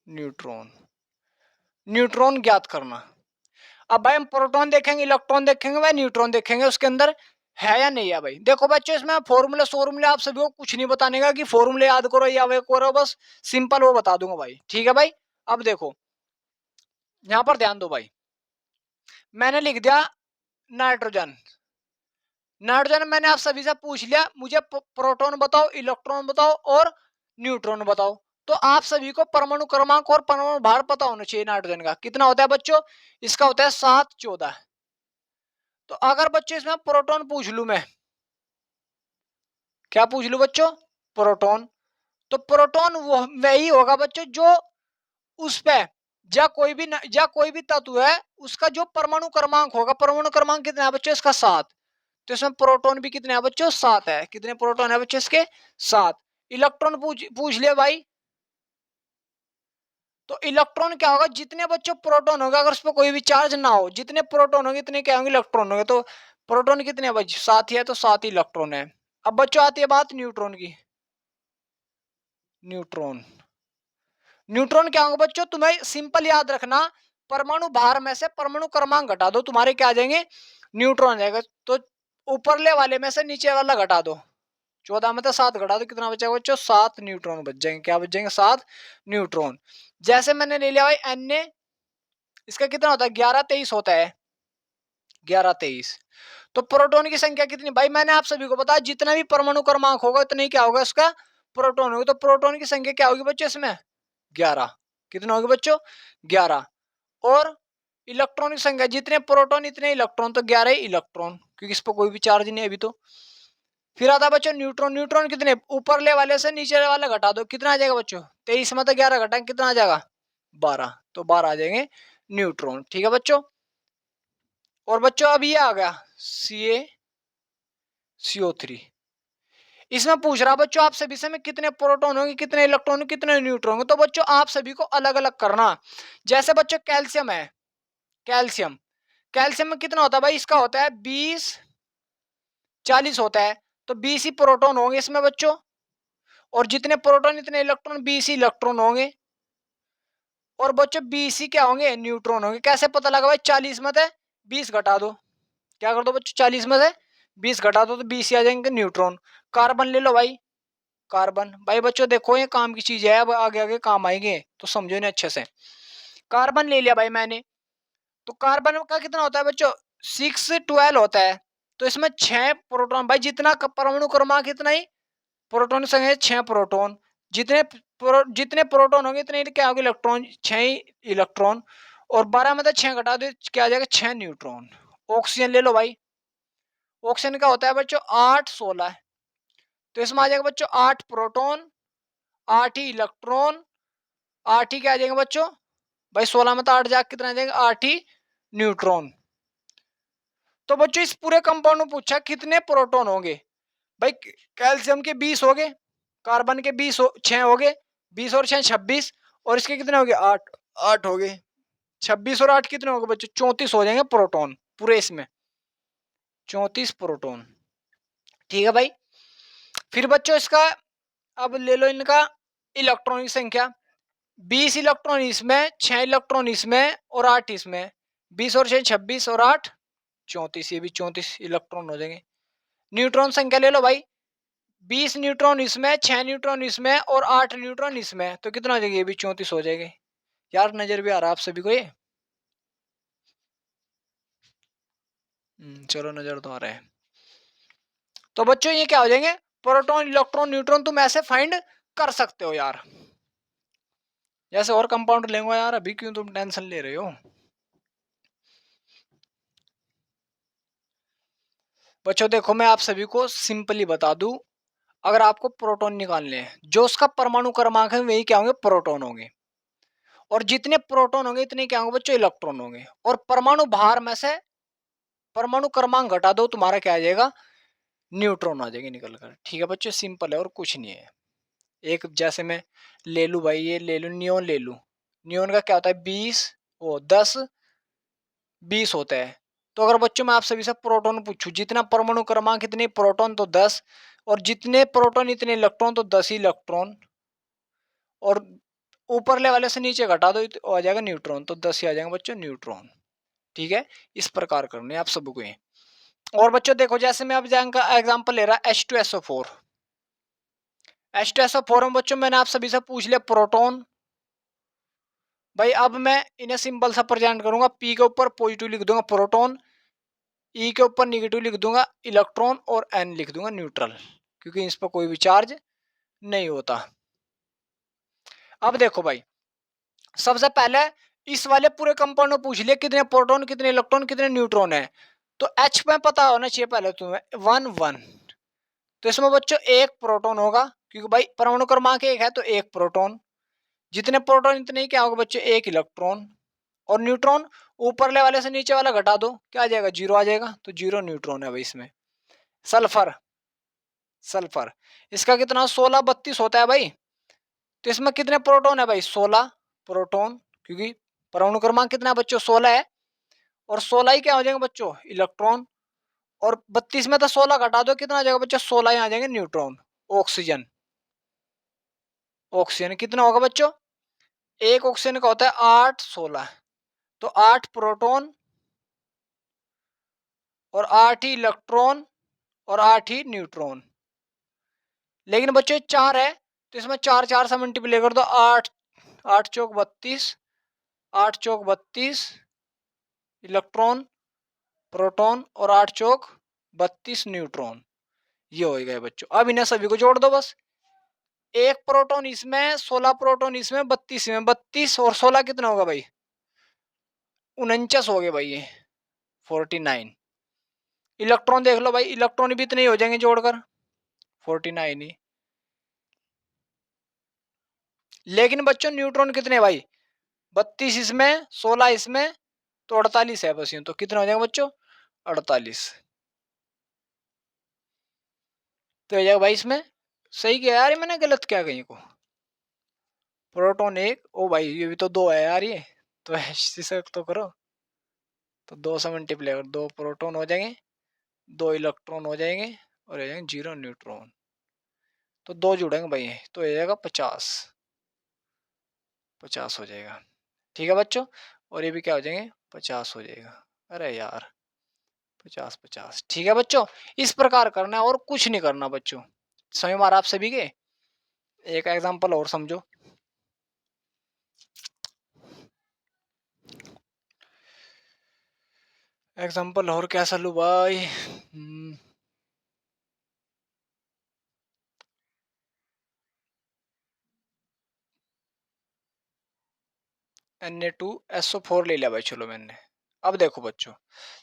न्यूट्रॉन, न्यूट्रॉन ज्ञात करना। अब भाई हम प्रोटॉन देखेंगे, इलेक्ट्रॉन देखेंगे, व न्यूट्रॉन देखेंगे। उसके अंदर है या नहीं है भाई? देखो बच्चों, इसमें फॉर्मूला फॉर्मूले आप सभी को कुछ नहीं बताने का कि फॉर्मूले याद करो या वे करो, बस सिंपल वो बता दूंगा भाई। ठीक है भाई, अब देखो यहां पर ध्यान दो भाई, मैंने लिख दिया नाइट्रोजन। नाइट्रोजन मैंने आप सभी से पूछ लिया, मुझे प्रोटॉन बताओ, इलेक्ट्रॉन बताओ और न्यूट्रॉन बताओ। तो आप सभी को परमाणु क्रमांक और परमाणु भार पता होना चाहिए। नाइट्रोजन का कितना होता है बच्चों? इसका होता है 714। तो अगर बच्चों इसमें प्रोटॉन पूछ लू मैं, क्या पूछ लू बच्चों? प्रोटॉन। तो प्रोटॉन वो वही होगा बच्चों जो उस पे या कोई भी तत्व है उसका जो परमाणु क्रमांक होगा। परमाणु क्रमांक कितना है बच्चों? इसका 7। तो इसमें प्रोटॉन भी कितने हैं बच्चों? 7 है। कितने प्रोटॉन है बच्चों इसके? 7। इलेक्ट्रॉन पूछ लिया भाई। तो इलेक्ट्रॉन क्या होगा? जितने बच्चों प्रोटॉन होगा, अगर उस पर कोई भी चार्ज ना हो, जितने प्रोटॉन होंगे इतने क्या होंगे? इलेक्ट्रॉन होंगे। तो प्रोटॉन कितने हैं बच्चों? 7 ही है, तो 7 इलेक्ट्रॉन है। अब बच्चों आती है बात न्यूट्रॉन की। न्यूट्रॉन, न्यूट्रॉन क्या होगा बच्चों? तुम्हें सिंपल याद रखना, परमाणु भार में से परमाणु क्रमांक घटा दो, तुम्हारे क्या आ जाएंगे? न्यूट्रॉन जाएगा। तो ऊपरले वाले में से नीचे वाला घटा दो। 14 में तो 7 घटा दो, कितना बचेगा बच्चों? 7 न्यूट्रॉन बच जाएंगे। क्या बच जाएंगे? 7 न्यूट्रॉन। जैसे मैंने ले लिया भाई Na, इसका कितना होता है? 1123 होता है। 1123। तो प्रोटॉन की संख्या कितनी भाई? मैंने आप सभी को बताया जितना भी परमाणु क्रमांक होगा उतना ही क्या होगा उसका? प्रोटॉन होगा। तो प्रोटॉन की संख्या क्या होगी बच्चों इसमें? 11। कितना होगी बच्चों? 11। और इलेक्ट्रॉन की संख्या जितने प्रोटॉन इतने इलेक्ट्रॉन, तो 11 ही इलेक्ट्रॉन, क्योंकि इस पर कोई भी चार्ज नहीं है अभी तो। फिर आता है बच्चों न्यूट्रॉन। न्यूट्रॉन कितने? ऊपरले वाले से नीचे वाले घटा दो, कितना आ जाएगा बच्चों? 23 में तो 11 घटाएंगे, कितना आ जाएगा? 12। तो 12 आ जाएंगे न्यूट्रॉन। ठीक है बच्चों। और बच्चों अब ये आ गया CaCO3। इसमें पूछ रहा बच्चों आप सभी से में कितने प्रोटॉन होंगे, कितने इलेक्ट्रॉन होंगे, कितने न्यूट्रॉन होंगे। तो बच्चों आप सभी को अलग अलग करना। जैसे बच्चों कैल्शियम है, कैल्शियम कैल्शियम में कितना होता है भाई? इसका होता है 20-40 होता है। तो 20 ही प्रोटॉन होंगे इसमें बच्चों, और जितने प्रोटॉन इतने इलेक्ट्रॉन, 20 ही इलेक्ट्रॉन होंगे। और बच्चों 20 ही क्या होंगे? न्यूट्रॉन होंगे। कैसे पता लगा भाई? 40 में से 20 घटा दो। क्या कर दो बच्चों? 40 में से 20 घटा दो तो 20 ही आ जाएंगे न्यूट्रॉन। कार्बन ले लो भाई। कार्बन भाई बच्चों देखो ये काम की चीज है, अब आगे आगे काम आएंगे तो समझो इन्हें अच्छे से। कार्बन ले लिया भाई मैंने। तो कार्बन का कितना होता है बच्चों? 612 होता है। तो इसमें 6 प्रोटॉन भाई, जितना परमाणु क्रमांक इतना ही प्रोटॉन संख्या है, 6 प्रोटॉन। जितने प्रोटॉन होंगे इतने क्या होंगे? इलेक्ट्रॉन, 6 ही इलेक्ट्रॉन। और 12 में से 6 घटा दो, क्या आ जाएगा? 6 न्यूट्रॉन। ऑक्सीजन ले लो भाई। ऑक्सीजन का होता है बच्चों 8-16। तो इसमें आ जाएगा बच्चों 8 प्रोटॉन, 8 ही इलेक्ट्रॉन, 8 ही क्या आ जाएंगे बच्चों? भाई 16 में तो 8 जाके कितना आ जाएगा? 8 ही न्यूट्रॉन। तो बच्चों इस पूरे कंपाउंड में पूछा कितने प्रोटॉन होंगे। भाई कैल्शियम के 20 हो गए, कार्बन के 6 हो गए, 20 और 6 26। और इसके कितने हो गए? 8। 8 हो गए। 26 और 8 कितने हो गए बच्चों? 34 हो जाएंगे प्रोटॉन पूरे इसमें। 34 प्रोटॉन। ठीक है भाई। फिर बच्चों इसका अब ले लो इनका इलेक्ट्रॉन की संख्या। 20 इलेक्ट्रॉन इसमें, 6 इलेक्ट्रॉन इसमें और 8 इसमें। 20 और 6 26 और 8 34। ये भी 34 इलेक्ट्रॉन हो जाएंगे। न्यूट्रॉन संख्या ले लो भाई। 20 न्यूट्रॉन इसमें, 6 न्यूट्रॉन इसमें और 8 न्यूट्रॉन इसमें, तो कितना हो जाएगा? ये भी 34 हो जाएंगे। यार नजर भी आ रहा है आप सभी को ये? चलो नजर तो आ रहा है। तो बच्चों ये क्या हो जाएंगे? प्रोटॉन, इलेक्ट्रॉन, न्यूट्रॉन तुम ऐसे फाइंड कर सकते हो यार। जैसे और कंपाउंड लेंगे यार, अभी क्यों तुम टेंशन ले रहे हो? बच्चों देखो मैं आप सभी को सिंपली बता दूं, अगर आपको प्रोटॉन निकालने हैं, जो उसका परमाणु क्रमांक है वही क्या होंगे? प्रोटॉन होंगे। और जितने प्रोटॉन होंगे इतने क्या होंगे बच्चों? इलेक्ट्रॉन होंगे। और परमाणु भार में से परमाणु क्रमांक घटा दो, तुम्हारा क्या आ जाएगा? न्यूट्रॉन आ जाएंगे निकल कर। ठीक है बच्चों, सिंपल है और कुछ नहीं है। एक जैसे मैं ले लू भाई, ये ले लू नियोन ले लू। नियोन का क्या होता है? 20 वो 10 20 होता है। तो अगर बच्चों मैं आप सभी से प्रोटॉन पूछूं, जितना परमाणु क्रमांक इतने प्रोटॉन तो 10, और जितने प्रोटॉन इतने इलेक्ट्रॉन, तो 10 ही इलेक्ट्रॉन। और ऊपरले वाले से नीचे घटा दो तो आ जाएगा न्यूट्रॉन, तो 10 ही आ जाएंगे बच्चों न्यूट्रॉन। ठीक है, इस प्रकार करने आप सबको ये। और बच्चों देखो, जैसे मैं अब एग्जांपल ले रहा H2SO4। H2SO4 में बच्चों मैंने आप सभी से पूछ लिया प्रोटॉन। भाई अब मैं इन्हें सिंपल सा प्रेजेंट करूंगा, P के ऊपर पॉजिटिव लिख दूंगा प्रोटॉन, E के ऊपर निगेटिव लिख दूंगा इलेक्ट्रॉन, और N लिख दूंगा न्यूट्रल, क्योंकि इस पर कोई भी चार्ज नहीं होता। अब देखो भाई, सबसे पहले इस वाले पूरे कंपाउंड में पूछ लिया कितने प्रोटॉन, कितने इलेक्ट्रॉन, कितने न्यूट्रॉन है। तो H में पता होना चाहिए पहले तुम्हें 1 1। तो इसमें बच्चों एक प्रोटॉन होगा, क्योंकि भाई परमाणु क्रमांक एक है तो एक प्रोटॉन। जितने प्रोटॉन इतने ही क्या होगा बच्चों, एक इलेक्ट्रॉन। और न्यूट्रॉन ऊपर वाले से नीचे वाला घटा दो, क्या आ जाएगा, जीरो आ जाएगा, तो जीरो न्यूट्रॉन है भाई इसमें। सल्फर, सल्फर इसका कितना 16 32 होता है भाई। तो इसमें कितने प्रोटॉन है भाई, 16 प्रोटॉन, क्योंकि परमाणु क्रमांक कितना है बच्चों, 16 है। और 16 ही क्या हो जाएंगे बच्चों, इलेक्ट्रॉन। और 32 में तो 16 घटा दो, कितना आ जाएगा बच्चों, 16 ही आ जाएंगे न्यूट्रॉन। ऑक्सीजन, ऑक्सीजन कितना होगा बच्चों, एक ऑक्सीजन का होता है 8 16। तो 8 प्रोटॉन और 8 ही इलेक्ट्रॉन और 8 ही न्यूट्रॉन। लेकिन बच्चों 4 है, तो इसमें 4 4 से मल्टीप्लाई कर दो, 8 8 चौक 32, 8 चौक 32 इलेक्ट्रॉन प्रोटॉन और 8 चौक 32 न्यूट्रॉन। ये हो गए बच्चों। अब इन्हें सभी को जोड़ दो बस। एक प्रोटॉन इसमें, 16 प्रोटॉन इसमें, 32 में, 32 और 16 कितना होगा भाई, 49 हो गए भाई ये, 49। इलेक्ट्रॉन देख लो भाई, इलेक्ट्रॉन भी इतने ही हो जाएंगे जोड़कर, 49 ही। लेकिन बच्चों न्यूट्रॉन कितने भाई, 32 इसमें, 16 इसमें, तो 48 है बस। यूं तो कितना हो जाएगा बच्चों, 48। तो हो जाएगा भाई इसमें। सही किया यार, मैंने गलत क्या कहीं को। प्रोटॉन एक, ओ भाई ये भी तो दो है यार ये, तो ऐसे तो करो। तो 2 से मल्टीप्लाई कर, 2 प्रोटॉन हो जाएंगे, 2 इलेक्ट्रॉन हो जाएंगे, और हो जाएंगे 0 न्यूट्रॉन। तो 2 जुड़ेंगे भाई, तो हो जाएगा 50, 50 हो जाएगा। ठीक है बच्चों, और ये भी क्या हो जाएंगे, 50 हो जाएगा। अरे यार 50 50, ठीक है बच्चों। इस प्रकार करना है और कुछ नहीं करना बच्चों। समझ में आ रहा आप सभी के। एक एग्जांपल और समझो। एग्जांपल और कैसा लूं भाई, Na2SO4 ले लिया भाई, चलो मैंने। अब देखो बच्चों,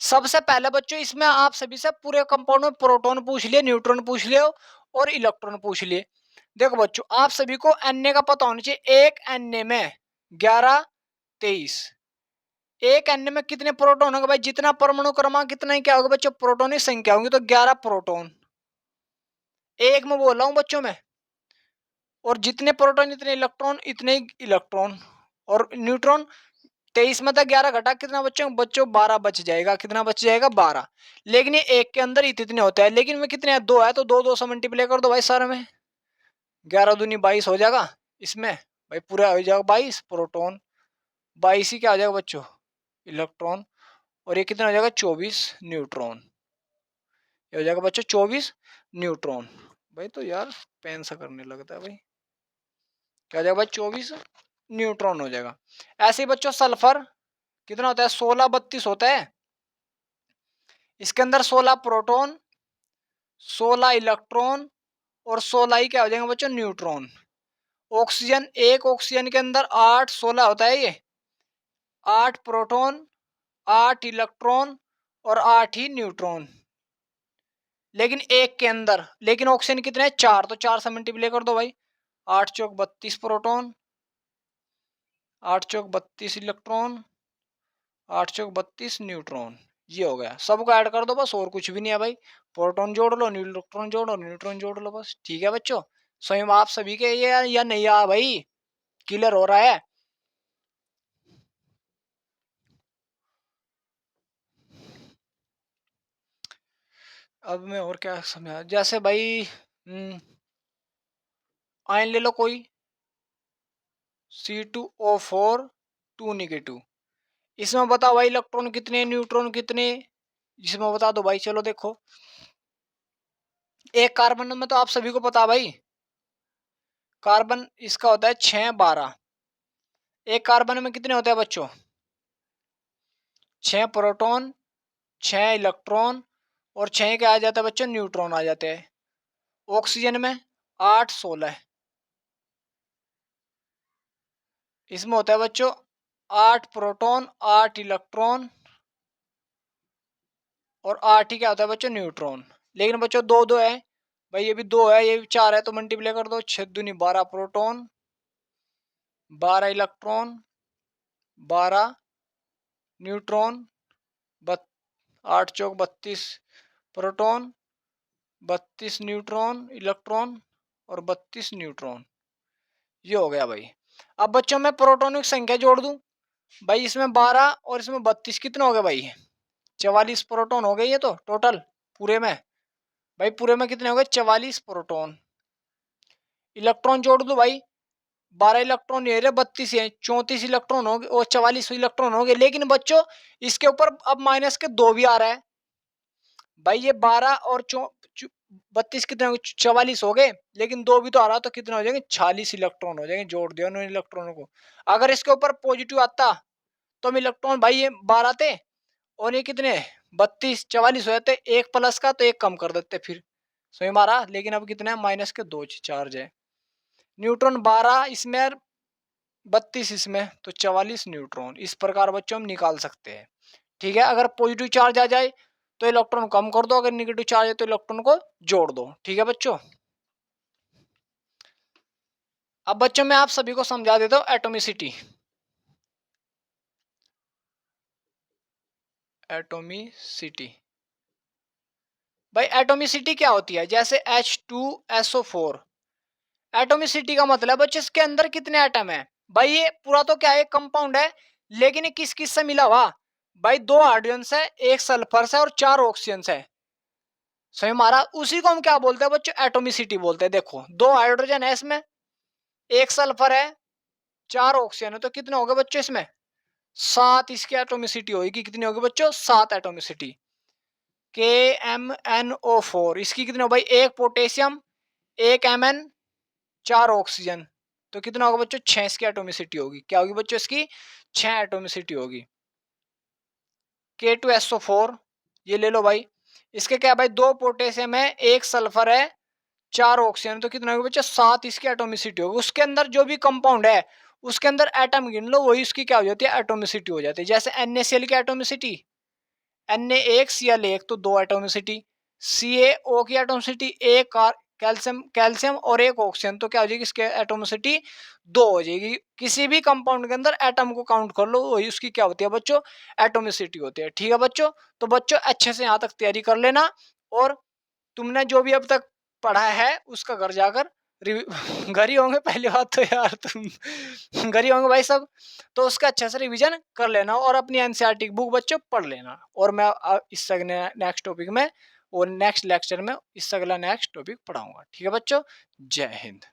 सबसे पहले बच्चों इसमें आप सभी से पूरे कंपाउंड में प्रोटॉन पूछ लिए, न्यूट्रॉन पूछ लिए और इलेक्ट्रॉन पूछ लिए। देखो बच्चों, आप सभी को Na का पता होना चाहिए। एक Na में 11 23, एक Na में कितने प्रोटॉन होंगे भाई, जितना परमाणु क्रमांक कितना ही क्या होगा बच्चों, प्रोटॉन की संख्या होगी, तो 11 प्रोटॉन। एक में बोल रहा हूं बच्चों में, और जितने प्रोटॉन इतने इलेक्ट्रॉन, इतने ही इलेक्ट्रॉन और न्यूट्रॉन। 23 में था 11 घटा कितना बच्चों, 12 बच जाएगा, कितना बच जाएगा, 12। लेकिन ये एक के अंदर इतने होते हैं, लेकिन में कितने हैं, 2 है, तो 2 2 से मल्टीप्लाई कर दो भाई सारे में, 11 दूनी 22 हो जाएगा। इसमें भाई पूरा हो जाएगा 22 प्रोटॉन, 22 ही क्या हो जाएगा बच्चों, इलेक्ट्रॉन। और ये कितना हो जाएगा, 24 न्यूट्रॉन। ये हो जाएगा बच्चों 24 न्यूट्रॉन। भाई तो यार पेन सा करने लगता है भाई। क्या हो जाएगा भाई, 24 न्यूट्रॉन हो जाएगा। ऐसे ही बच्चों सल्फर कितना होता है, 16 32 होता है। इसके अंदर 16 प्रोटॉन, 16 इलेक्ट्रॉन और 16 ही क्या हो जाएंगे बच्चों, न्यूट्रॉन। ऑक्सीजन, एक ऑक्सीजन के अंदर 8 16 होता है ये, 8 प्रोटॉन, 8 इलेक्ट्रॉन और 8 ही न्यूट्रॉन। लेकिन एक के अंदर, लेकिन ऑक्सीजन कितने हैं, 4, तो 4 से मल्टीप्लाई कर दो भाई, 8 चौक 32 प्रोटॉन, 8 चौक 32 इलेक्ट्रॉन, 8 चौक 32 न्यूट्रॉन। ये हो गया, सबको ऐड कर दो बस, और कुछ भी नहीं है भाई। प्रोटॉन जोड़ लो, इलेक्ट्रॉन जोड़ो, न्यूट्रॉन जोड़ लो बस। ठीक है बच्चों, स्वयं आप सभी के ये या नहीं आ भाई, क्लियर हो रहा है। अब मैं और क्या समझा, जैसे भाई आयन ले लो कोई, C2O4 2 नेगेटिव। इसमें बताओ भाई इलेक्ट्रॉन कितने, न्यूट्रॉन कितने, जिसमें बता दो भाई, चलो देखो। एक कार्बन में तो आप सभी को पता भाई, कार्बन इसका होता है 6 12। एक कार्बन में कितने होते हैं बच्चों? 6 प्रोटॉन, 6 इलेक्ट्रॉन और 6 क्या आ जाता है बच्चों? न्यूट्रॉन आ जाते हैं। ऑक्सीजन में 8 16, इसमें होता है बच्चों 8 प्रोटॉन, 8 इलेक्ट्रॉन और 8 ही क्या होता है बच्चों? न्यूट्रॉन। लेकिन बच्चों दो दो है भाई, ये भी 2 है, ये भी 4 है, तो मल्टीप्लाई कर दो। 6 दूनी 12 प्रोटॉन, 12 इलेक्ट्रॉन, 12 न्यूट्रॉन, 8 चौक 32 प्रोटॉन, 32 न्यूट्रॉन इलेक्ट्रॉन और 32 न्यूट्रॉन। ये हो गया भाई। अब बच्चों मैं प्रोटॉनों की संख्या जोड़ दूं भाई, इसमें 12 और इसमें 32 कितने हो गए भाई? 44 प्रोटॉन हो गए ये तो टोटल पूरे में। भाई पूरे में कितने हो गए? 44 प्रोटॉन। इलेक्ट्रॉन जोड़ दो भाई, 12 इलेक्ट्रॉन ये रहे, 32 है, 34 इलेक्ट्रॉन हो गए और 44 इलेक्ट्रॉन हो गए। लेकिन बच्चों इसके ऊपर अब माइनस के 2 भी आ रहा है भाई। ये 12 और 32 कितने हो गए? 44 हो गए, लेकिन 2 भी तो आ रहा, तो कितने हो जाएंगे? 46 इलेक्ट्रॉन हो जाएंगे। जोड़ दिया उन्होंने इलेक्ट्रॉनों को। अगर इसके ऊपर पॉजिटिव आता तो हम इलेक्ट्रॉन भाई ये 12 थे और ये कितने 32 44 हो जाते, एक प्लस का तो एक कम कर देते फिर सही मारा। लेकिन अब कितने माइनस के 2 चार्ज है। न्यूट्रॉन 12 इसमें, 32 इसमें, तो 44 न्यूट्रॉन। इस प्रकार बच्चों हम निकाल सकते हैं। ठीक है, अगर पॉजिटिव चार्ज आ जाए तो इलेक्ट्रॉन कम कर दो, अगर निगेटिव चार्ज है तो इलेक्ट्रॉन को जोड़ दो। ठीक है बच्चों। अब बच्चों मैं आप सभी को समझा देता हूं एटोमिसिटी। एटोमिसिटी भाई, एटोमिसिटी क्या होती है? जैसे H2SO4, एटोमिसिटी का मतलब बच्चों इसके अंदर कितने एटम है। भाई ये पूरा तो क्या है, कंपाउंड है, लेकिन ये किस किस से मिला हुआ भाई? 2 हाइड्रोजन है, 1 सल्फर से और 4 ऑक्सीजन से। सही मारा। उसी को हम क्या बोलते हैं बच्चों? एटोमिसिटी बोलते हैं। देखो 2 हाइड्रोजन है इसमें, 1 सल्फर है, 4 ऑक्सीजन है, तो कितने हो गए बच्चों इसमें? 7 इसकी एटोमिसिटी होगी। कितनी होगी बच्चों? 7 एटोमिसिटी। KMnO4 इसकी कितनी हो भाई? 1 पोटेशियम, 1 Mn, 4 ऑक्सीजन, तो कितना होगा बच्चों? 6 इसकी एटोमिसिटी होगी। क्या होगी बच्चों इसकी? 6 एटोमिसिटी होगी। K2SO4 ये ले लो भाई, इसके क्या भाई? 2 पोटेशियम है, 1 सल्फर है, 4 ऑक्सीजन, तो कितना होगा बच्चों? 7 इसकी एटोमिसिटी होगी। उसके अंदर जो भी कंपाउंड है उसके अंदर एटम गिन लो, वही उसकी क्या हो जाती है? एटोमिसिटी हो जाती है। जैसे NaCl की एटोमिसिटी, Na1Cl1 तो 2 एटोमिसिटी, CaO की एटोमिसिटी 1 कैल्शियम कैल्शियम और 1 ऑक्सीजन, तो क्या हो जाएगी इसके एटोमिसिटी? 2 हो जाएगी। किसी भी कंपाउंड के अंदर एटम को काउंट कर लो, वही उसकी क्या होती है बच्चों? एटोमिसिटी होती है। ठीक है बच्चों, तो बच्चों अच्छे से यहाँ तक तैयारी कर लेना, और तुमने जो भी अब तक पढ़ा है उसका घर जाकर घर ही होंगे पहली बात तो यार, तुम घर ही होंगे भाई सब, तो उसका अच्छे से रिवीजन कर लेना और अपनी एनसीईआरटी की बुक बच्चों पढ़ लेना। और मैं इससे अगले नेक्स्ट टॉपिक में और नेक्स्ट लेक्चर में इससे अगला नेक्स्ट टॉपिक पढ़ाऊंगा। ठीक है बच्चों, जय हिंद।